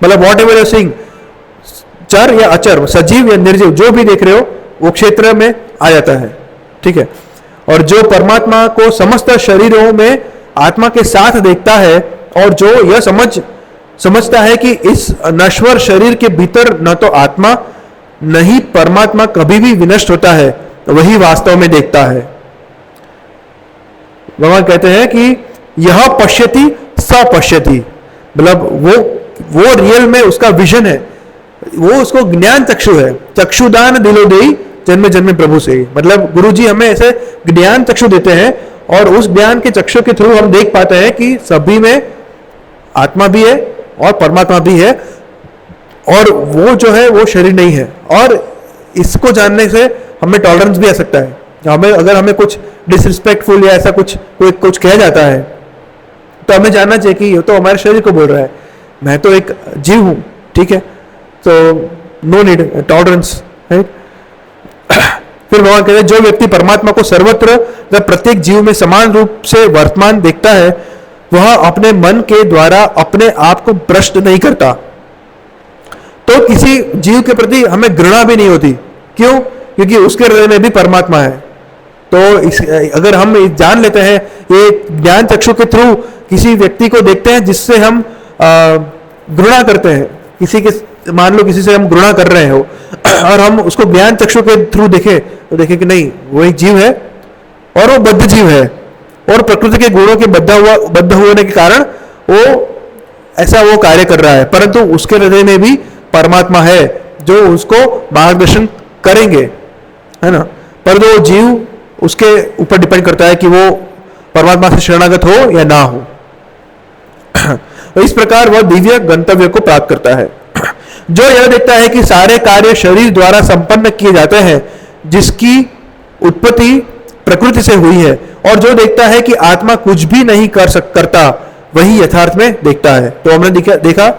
मतलब वॉट एवर यू सीइंग, चर या अचर, सजीव या निर्जीव, जो भी देख रहे हो वो क्षेत्र में आ जाता है, ठीक है। और जो परमात्मा को समस्त शरीरों में आत्मा के साथ देखता है और जो यह समझता है कि इस नश्वर शरीर के भीतर न तो आत्मा न ही परमात्मा कभी भी विनष्ट होता है, वही वास्तव में देखता है। भगवान कहते हैं कि यह पश्यति स पश्यति, मतलब वो रियल में उसका विजन है, वो उसको ज्ञान चक्षु है। चक्षुदान दिलो देई जन्म जन्म प्रभु से, मतलब गुरुजी हमें ऐसे ज्ञान चक्षु देते हैं और उस ज्ञान के चक्षु के थ्रू हम देख पाते हैं कि सभी में आत्मा भी है और परमात्मा भी है, और वो जो है वो शरीर नहीं है। और इसको जानने से हमें टॉलरेंस भी आ सकता है। अगर हमें कुछ डिसरिस्पेक्टफुल या ऐसा कुछ कहा जाता है तो हमें जानना चाहिए कि ये तो हमारे शरीर को बोल रहा है, मैं तो एक जीव हूं, ठीक है, तो नो नीड टॉलरेंस, राइट। फिर भगवान कहते हैं जो व्यक्ति परमात्मा को सर्वत्र व प्रत्येक जीव में समान रूप से वर्तमान देखता है वह अपने मन के द्वारा अपने आप को भ्रष्ट नहीं करता, तो किसी जीव के प्रति हमें घृणा भी नहीं होती। क्यों? क्योंकि उसके हृदय में भी परमात्मा है। तो अगर हम जान लेते हैं, ये ज्ञान चक्षु के थ्रू किसी व्यक्ति को देखते हैं जिससे हम घृणा करते हैं, किसी के, मान लो किसी से हम घृणा कर रहे हो और हम उसको ज्ञान चक्षु के थ्रू देखें तो देखें कि नहीं, वो एक जीव है और वो बद्ध जीव है और प्रकृति के गुणों के बद्ध होने के कारण वो ऐसा वो कार्य कर रहा है, परंतु उसके हृदय में भी परमात्मा है जो उसको मार्गदर्शन करेंगे, है ना। पर वो जीव उसके ऊपर डिपेंड करता है कि वो परमात्मा से शरणागत हो या ना हो। इस प्रकार वह दिव्य गंतव्य को प्राप्त करता है। जो यह देखता है कि सारे कार्य शरीर द्वारा संपन्न किए जाते हैं जिसकी उत्पत्ति प्रकृति से हुई है, और जो देखता है कि आत्मा कुछ भी नहीं करता वही यथार्थ में देखता है। तो हमने देखा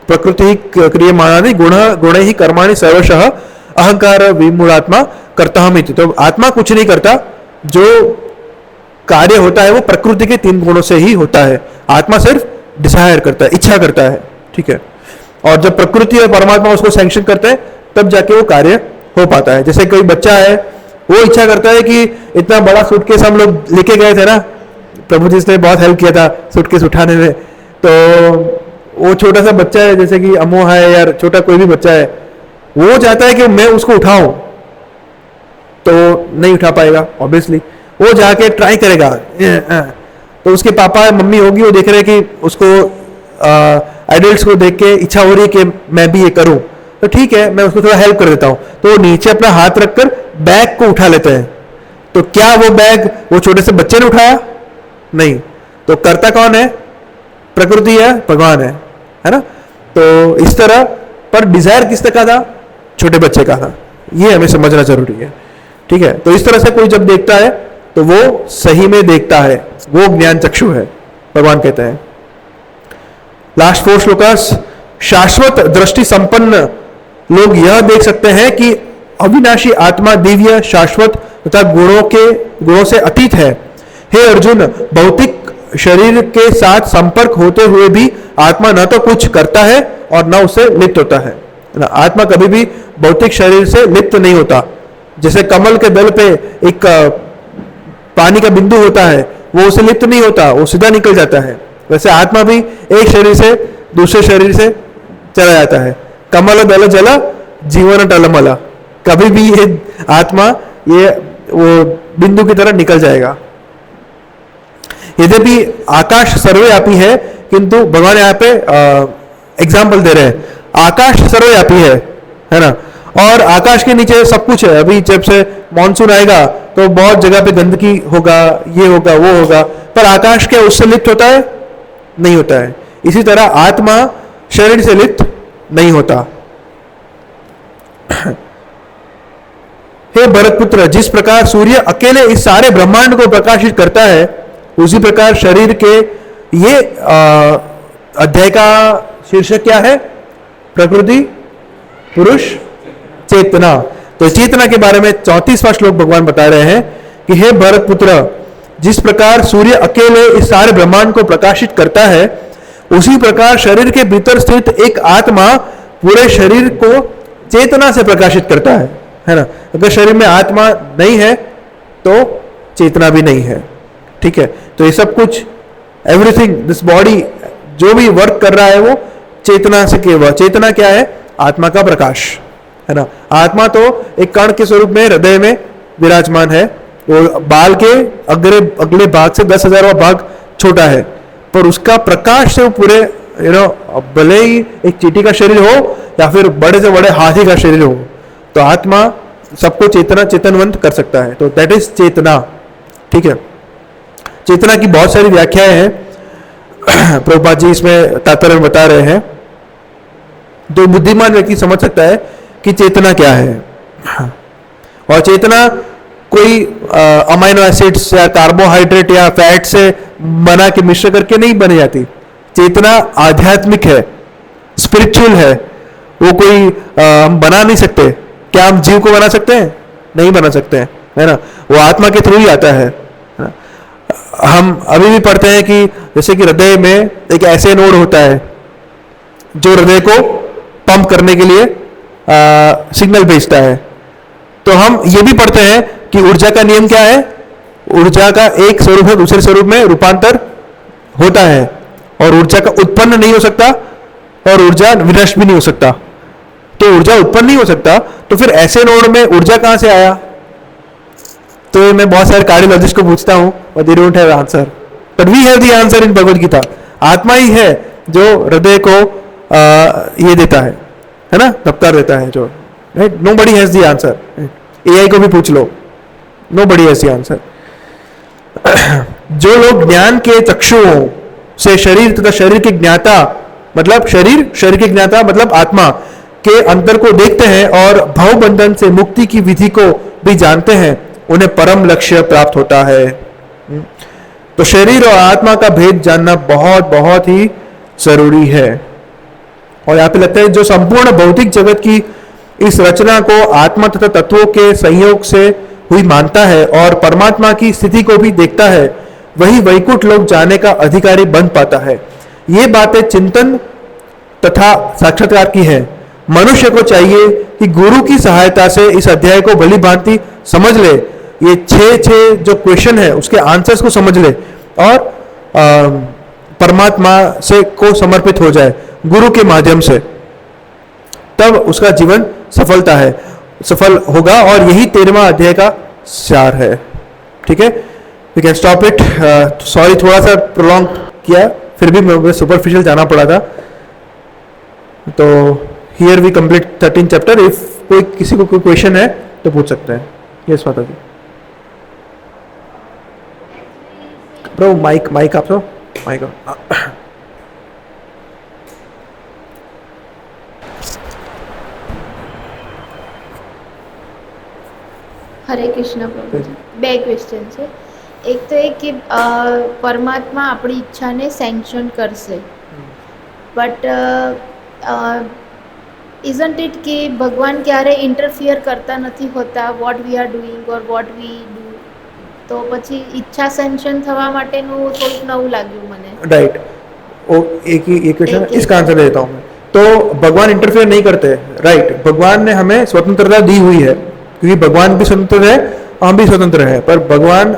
प्रकृति क्रियमाणानि गुण ही कर्माणि सर्वशः अहंकार विमूढ़ात्मा करता हम। तो आत्मा कुछ नहीं करता, जो कार्य होता है वो प्रकृति के 3 गुणों से ही होता है। आत्मा सिर्फ डिजायर करता है, इच्छा करता है, ठीक है। और जब प्रकृति और परमात्मा उसको सैंक्शन करते हैं तब जाके वो कार्य हो पाता है। जैसे कोई बच्चा है, वो इच्छा करता है कि इतना बड़ा सूटकेस हम लोग लेके गए थे ना, प्रभु जी ने बहुत हेल्प किया था सूटकेस उठाने में, तो वो छोटा सा बच्चा है, जैसे कि अमो है या छोटा कोई भी बच्चा है, वो चाहता है कि मैं उसको उठाऊं, तो नहीं उठा पाएगा ऑब्वियसली, वो जाके ट्राई करेगा। तो उसके पापा मम्मी होगी, वो देख रहे हैं कि उसको एडल्ट्स को देख के इच्छा हो रही है कि मैं भी ये करूं, तो ठीक है मैं उसको थोड़ा हेल्प कर देता हूं। तो वो नीचे अपना हाथ रखकर बैग को उठा लेते हैं। तो क्या वो बैग वो छोटे से बच्चे ने उठाया? नहीं। तो करता कौन है? प्रकृति है, भगवान है ना। तो इस तरह, पर डिजायर किसने का था? छोटे बच्चे का था। ये हमें समझना जरूरी है, ठीक है। तो इस तरह से कोई जब देखता है तो वो सही में देखता है, वो ज्ञान चक्षु है, भगवान कहते हैं। लास्ट 4 श्लोकास। शाश्वत दृष्टि संपन्न लोग यह देख सकते हैं कि अविनाशी आत्मा दिव्य, शाश्वत तथा गुणों से अतीत है। हे अर्जुन, भौतिक शरीर के साथ संपर्क होते हुए भी आत्मा न तो कुछ करता है और न उससे लिप्त होता है। आत्मा कभी भी भौतिक शरीर से लिप्त नहीं होता। जैसे कमल के दल पे एक पानी का बिंदु होता है, वो उससे लिप्त नहीं होता, वो सीधा निकल जाता है। वैसे आत्मा भी एक शरीर से दूसरे शरीर से चला जाता है। कमल दल जल जीवन टलमल, कभी भी ये आत्मा ये वो बिंदु की तरह निकल जाएगा। यद्यपि आकाश सर्वव्यापी है, किंतु भगवान यहाँ पे एग्जाम्पल दे रहे हैं। आकाश सर्वव्यापी है ना, और आकाश के नीचे सब कुछ है। अभी जब से मॉनसून आएगा तो बहुत जगह पे गंदगी होगा, ये होगा, वो होगा, पर आकाश क्या उससे लिप्त होता है? नहीं होता है। इसी तरह आत्मा शरीर से लिप्त नहीं होता। हे भरतपुत्र, जिस प्रकार सूर्य अकेले इस सारे ब्रह्मांड को प्रकाशित करता है, उसी प्रकार शरीर के ये अध्याय का शीर्षक क्या है? प्रकृति, पुरुष, चेतना। तो चेतना के बारे में 34वां श्लोक भगवान बता रहे हैं कि हे भरतपुत्र, जिस प्रकार सूर्य अकेले इस सारे ब्रह्मांड को प्रकाशित करता है, उसी प्रकार शरीर के भीतर स्थित एक आत्मा पूरे शरीर को चेतना से प्रकाशित करता है ना। अगर शरीर में आत्मा नहीं है तो चेतना भी नहीं है, ठीक है। तो ये सब कुछ, एवरीथिंग, दिस बॉडी जो भी वर्क कर रहा है वो चेतना से केवल। चेतना क्या है? आत्मा का प्रकाश, है ना। आत्मा तो एक कण के स्वरूप में हृदय में विराजमान है। वो बाल के अगले भाग से 10,000वां भाग छोटा है, पर उसका प्रकाश से वो पूरे भले ही एक चींटी का शरीर हो या फिर बड़े से बड़े हाथी का शरीर हो, तो आत्मा सबको चेतनवंत कर सकता है। तो दैट इज चेतना, ठीक है। चेतना की बहुत सारी व्याख्याएं हैं, प्रभुपाद जी इसमें तात्पर्य में बता रहे हैं। तो बुद्धिमान व्यक्ति समझ सकता है कि चेतना क्या है। और चेतना कोई अमाइनो एसिड्स या कार्बोहाइड्रेट या फैट से बना के मिश्र करके नहीं बनी जाती। चेतना आध्यात्मिक है, स्पिरिचुअल है। वो कोई हम बना नहीं सकते। क्या हम जीव को बना सकते हैं? नहीं बना सकते हैं, है ना। वो आत्मा के थ्रू ही आता है ना? हम अभी भी पढ़ते हैं कि जैसे कि हृदय में एक ऐसे नोड होता है जो हृदय को पंप करने के लिए सिग्नल भेजता है। तो हम ये भी पढ़ते हैं कि ऊर्जा का नियम क्या है? ऊर्जा का एक स्वरूप है दूसरे स्वरूप में रूपांतर होता है, और ऊर्जा का उत्पन्न नहीं हो सकता और ऊर्जा विनष्ट भी नहीं हो सकता। तो ऊर्जा उत्पन्न नहीं हो सकता, तो फिर ऐसे नोड में ऊर्जा कहां से आया? तो मैं बहुत सारे कार्डियोलॉजिस्ट को पूछता हूं और they don't have answer, but we have the answer in Bhagavad Gita. आत्मा ही है जो हृदय को ये देता है ना, रफ्तार देता है जो, right. Nobody has the answer. AI को भी पूछ लो, nobody has the answer. जो लोग ज्ञान के चक्षुओं से शरीर तथा शरीर के ज्ञाता मतलब शरीर के ज्ञाता मतलब आत्मा के अंतर को देखते हैं और भव बंधन से मुक्ति की विधि को भी जानते हैं, उन्हें परम लक्ष्य प्राप्त होता है। तो शरीर और आत्मा का भेद जानना बहुत बहुत ही जरूरी है। और यहां पे लगता है जो संपूर्ण भौतिक जगत की इस रचना को आत्मा तथा तत्वों के संयोग से हुई मानता है और परमात्मा की स्थिति को भी देखता है, वही वैकुंठ लोक जाने का अधिकारी बन पाता है। ये बातें चिंतन तथा साक्षात्कार की है। मनुष्य को चाहिए कि गुरु की सहायता से इस अध्याय को भली भांति समझ ले, ये छह जो क्वेश्चन है उसके आंसर्स को समझ ले और परमात्मा से को समर्पित हो जाए गुरु के माध्यम से, तब उसका जीवन सफल होगा। और यही 13वां अध्याय का सार है। ठीक है, we can stop it. Sorry थोड़ा सा प्रोलॉन्ग किया, फिर भी मुझे सुपरफिशियल जाना पड़ा था। तो here we complete 13 chapter. If किसी को कोई क्वेश्चन है तो पूछ सकते हैं। यस माता जी। ब्रो माइक आप तो माइक। હરે કૃષ્ણ પ્રભુજી, બે ક્વેશ્ચન છે. એક તો એ કે પરમાત્મા આપણી ઈચ્છાને સેન્ક્શન કરશે, બટ ઇઝન્ટ ઇટ કે ભગવાન ક્યારે ઇન્ટરફિયર કરતા નથી હોતા what we are doing or what we do, તો પછી ઈચ્છા સેન્ક્શન થવા માટેનું થોડુંક નવું લાગ્યું મને. राइट, एक क्वेश्चन इसका आंसर देता हूँ मैं। तो भगवान इंटरफेयर नहीं करते, राइट। भगवान ने हमें स्वतंत्रता दी हुई है, क्योंकि भगवान भी स्वतंत्र है हम भी स्वतंत्र है, पर भगवान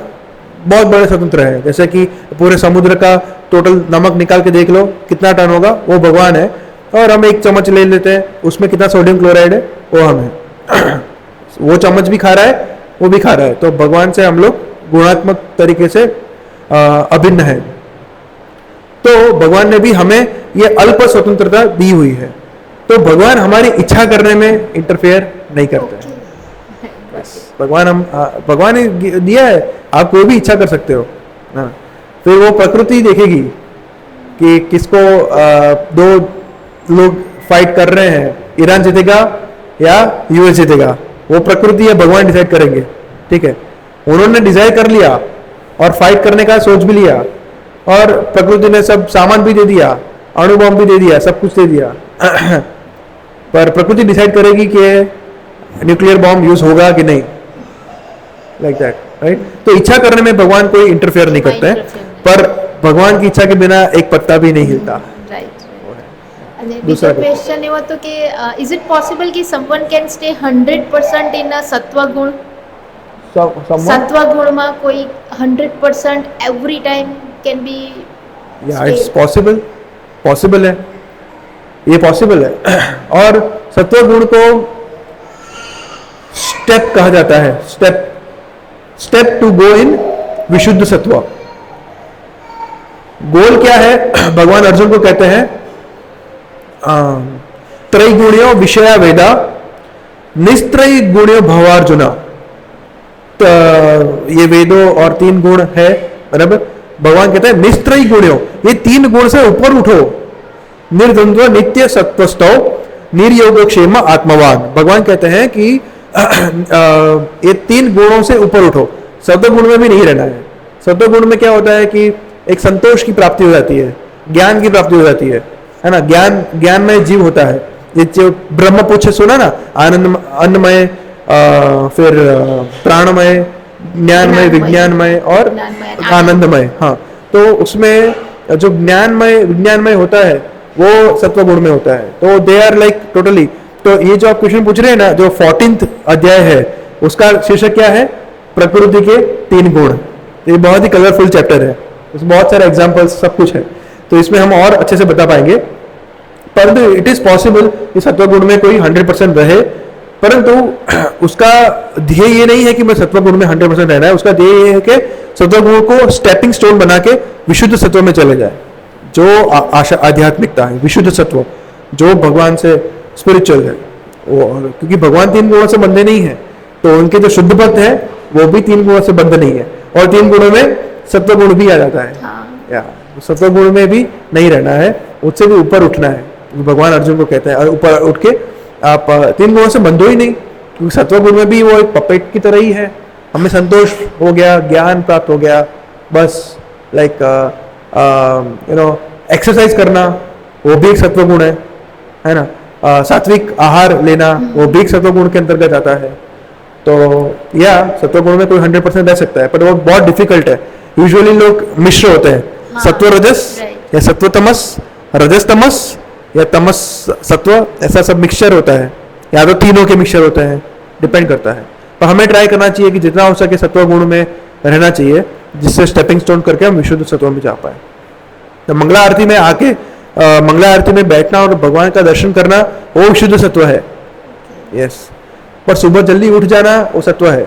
बहुत बड़े स्वतंत्र है। जैसे कि पूरे समुद्र का टोटल नमक निकाल के देख लो कितना टन होगा, वो भगवान है, और हम एक चम्मच ले लेते हैं, उसमें कितना सोडियम क्लोराइड है वो हम है। वो चम्मच भी खा रहा है, वो भी खा रहा है। तो भगवान से हम लोग गुणात्मक तरीके से अभिन्न है। तो भगवान ने भी हमें ये अल्प स्वतंत्रता दी हुई है। तो भगवान हमारी इच्छा करने में इंटरफेयर नहीं करते हैं। भगवान ने दिया है, आप कोई भी इच्छा कर सकते हो ना। फिर वो प्रकृति देखेगी कि किसको दो लोग फाइट कर रहे हैं, ईरान जीतेगा या यूएस जीतेगा, वो प्रकृति या भगवान डिसाइड करेंगे। ठीक है, उन्होंने डिसाइड कर लिया और फाइट करने का सोच भी लिया, और प्रकृति ने सब सामान भी दे दिया, अणु बम भी दे दिया, सब कुछ दे दिया। पर प्रकृति डिसाइड करेगी कि न्यूक्लियर बॉम्ब यूज होगा कि नहीं, लाइक दैट, राइट। तो इच्छा करने में भगवान कोई इंटरफेयर नहीं करते हैं, पर भगवान की इच्छा के बिना एक पत्ता भी नहीं हिलता। दूसरा क्वेश्चन एवो तो कि इज इट पॉसिबल कि समवन कैन स्टे 100% इन सत्व गुण? सत्व गुण में कोई 100% एवरी टाइम कैन बी? या इट्स पॉसिबल है, ये पॉसिबल है। और सत्व गुण को स्टेप कहा जाता है, स्टेप टू गो इन विशुद्ध सत्व। गोल क्या है? भगवान अर्जुन को कहते हैं त्रैगुण्यो विषया वेदा निस्त्रैगुण्यो भवार्जुना। तो ये वेदों और 3 गुण है, बराबर। भगवान कहते हैं निस्त्रैगुण्यो, ये 3 गुण से ऊपर उठो। निर्द्वंद्व नित्य सत्वस्थो निर्योगक्षेम आत्मवान। भगवान कहते हैं कि ये 3 गुणों से ऊपर उठो, सत्व गुण में भी नहीं रहना है। सत्व गुण में क्या होता है कि एक संतोष की प्राप्ति हो जाती है, ज्ञान की प्राप्ति हो जाती है ना, ज्ञान में जीव होता है। ये जो ब्रह्म पुच्छ सुना ना, आनंद, अन्नमय, फिर प्राणमय, ज्ञानमय, विज्ञानमय और आनंदमय। हाँ, तो उसमें जो विज्ञानमय होता है वो सत्व गुण में होता है। तो दे आर लाइक टोटली। तो ये जो आप क्वेश्चन पूछ रहे हैं ना, जो 14th अध्याय है उसका शीर्षक क्या है? प्रकृति के 3 गुण। ये बहुत ही कलरफुल चैप्टर है, इसमें बहुत सारे एग्जाम्पल्स सब कुछ है, तो इसमें हम और अच्छे से बता पाएंगे। परंतु इट इज पॉसिबल कि सत्व गुण में कोई 100% रहे, परंतु उसका ध्येय ये नहीं है कि मैं सत्व गुण में 100% रहना है। उसका ध्येय ये है कि सत्व गुण को स्टेपिंग स्टोन बना के विशुद्ध सत्व में चले जाए, जो आध्यात्मिकता है, विशुद्ध सत्व जो भगवान से स्पिरिचुअल है। क्योंकि भगवान 3 गुणों से बंधे नहीं है, तो उनके जो शुद्ध भक्त है वो भी 3 गुणों से बंध नहीं है, और 3 गुणों में सत्व गुण भी आ जाता है। या सत्व गुण में भी नहीं रहना है, उससे भी ऊपर उठना है। भगवान अर्जुन को कहते हैं ऊपर उठ के आप 3 गुणों से बंधो ही नहीं, क्योंकि सत्व गुण में भी वो एक पपेट की तरह ही है। हमें संतोष हो गया, ज्ञान प्राप्त हो गया, बस लाइक एक्सरसाइज करना वो भी एक सत्व गुण है ना। सात्विक आहार लेना वो भी एक सत्व गुण के अंतर्गत आता है। तो या सत्व गुण में कोई 100% रह सकता है, पर वो बहुत डिफिकल्ट है। यूजुअली लोग मिश्र होते हैं, सत्व रजस या सत्व तमस, रजस तमस या तमस सत्व, ऐसा सब मिक्सचर होता है, या तो तीनों के मिक्सचर होते हैं, डिपेंड करता है। पर हमें ट्राई करना चाहिए कि जितना हो सके सत्व गुण में रहना चाहिए, जिससे स्टेपिंग स्टोन करके हम विशुद्ध सत्व में जा पाए। तो मंगला आरती में आके मंगला आरती में बैठना और भगवान का दर्शन करना वो विशुद्ध सत्व है। यस, पर सुबह जल्दी उठ जाना वो सत्व है,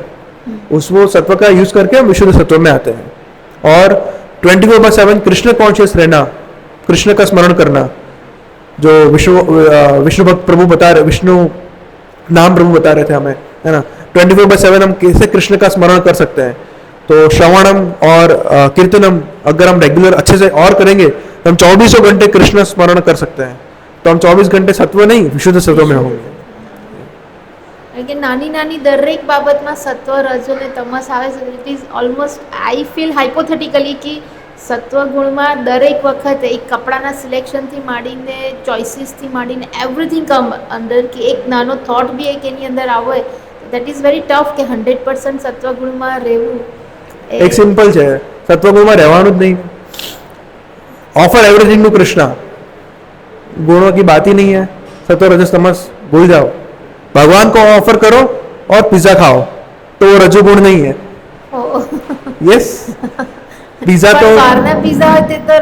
वो सत्व का यूज करके हम विशुद्ध सत्व में आते हैं। और 24/7 कृष्ण कॉन्शियस रहना, कृष्ण का स्मरण करना, जो विष्णु भक्त प्रभु बता रहे, विष्णु नाम प्रभु बता रहे थे हमें, है ना। 24/7 हम कैसे कृष्ण का स्मरण कर सकते हैं? तो श्रवणम और कीर्तनम अगर हम रेगुलर अच्छे से और करेंगे तो हम 24 घंटे कृष्ण स्मरण कर सकते हैं। तो हम 24 घंटे सत्व नहीं विशुद्ध सत्व में होंगे। નાની દરેક બાબતમાં સત્વ, રજો અને તમસ આવે છે. It is almost I feel hypothetically કે સત્વ ગુણમાં દરેક વખતે એક કપડાના સિલેક્શનથી માંડીને ચોઇસીસથી માંડીને એવરીથિંગ કમ અંદર કે એક નાનો થોટ બી એક એની અંદર આવો હોય, દેટ ઇઝ વેરી ટફ કે 100% સત્વ ગુણમાં રહેવું. એક સિમ્પલ છે, સત્વ ગુણમાં રહેવાનું જ નહીં. ऑफर एवरीथिंग टू कृष्णा, गुणों की बात ही नहीं है, सत्व रजस तमस भूल जाओ, भगवान को ऑफर करो और पिज्जा खाओ, तो वो रजोगुण नहीं है. यस, पिज्जा तो पिज्जा होते तो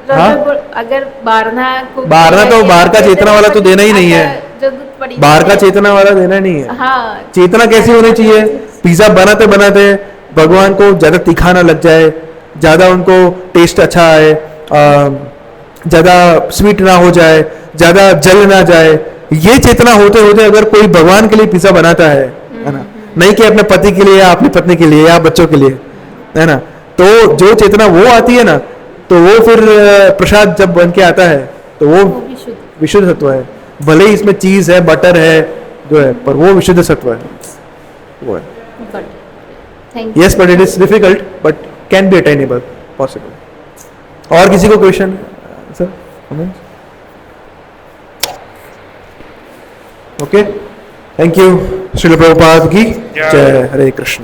रजोगुण. अगर बारना तो बाहर का चेतना वाला तो देना ही नहीं है, बाहर का चेतना वाला देना नहीं है. हाँ, चेतना कैसी होनी चाहिए? पिज्जा बनाते बनाते भगवान को ज्यादा तीखा ना लग जाए, ज्यादा उनको टेस्ट अच्छा आए, ज्यादा स्वीट ना हो जाए, ज्यादा जल ना जाए, ये चेतना होते होते अगर कोई भगवान के लिए पिज्जा बनाता है ना, नहीं कि अपने पति के लिए या अपनी पत्नी के लिए या बच्चों के लिए, है ना, तो जो चेतना वो आती है ना, तो वो फिर प्रसाद जब बन के आता है तो वो विशुद्ध सत्व है. भले ही इसमें चीज है, बटर है जो है, पर वो विशुद्ध सत्व है, वो है. Yes, but it is difficult, but can be attainable, possible. और किसी को question sir? Okay, thank you. Srila Prabhupada की जय. हरे कृष्ण.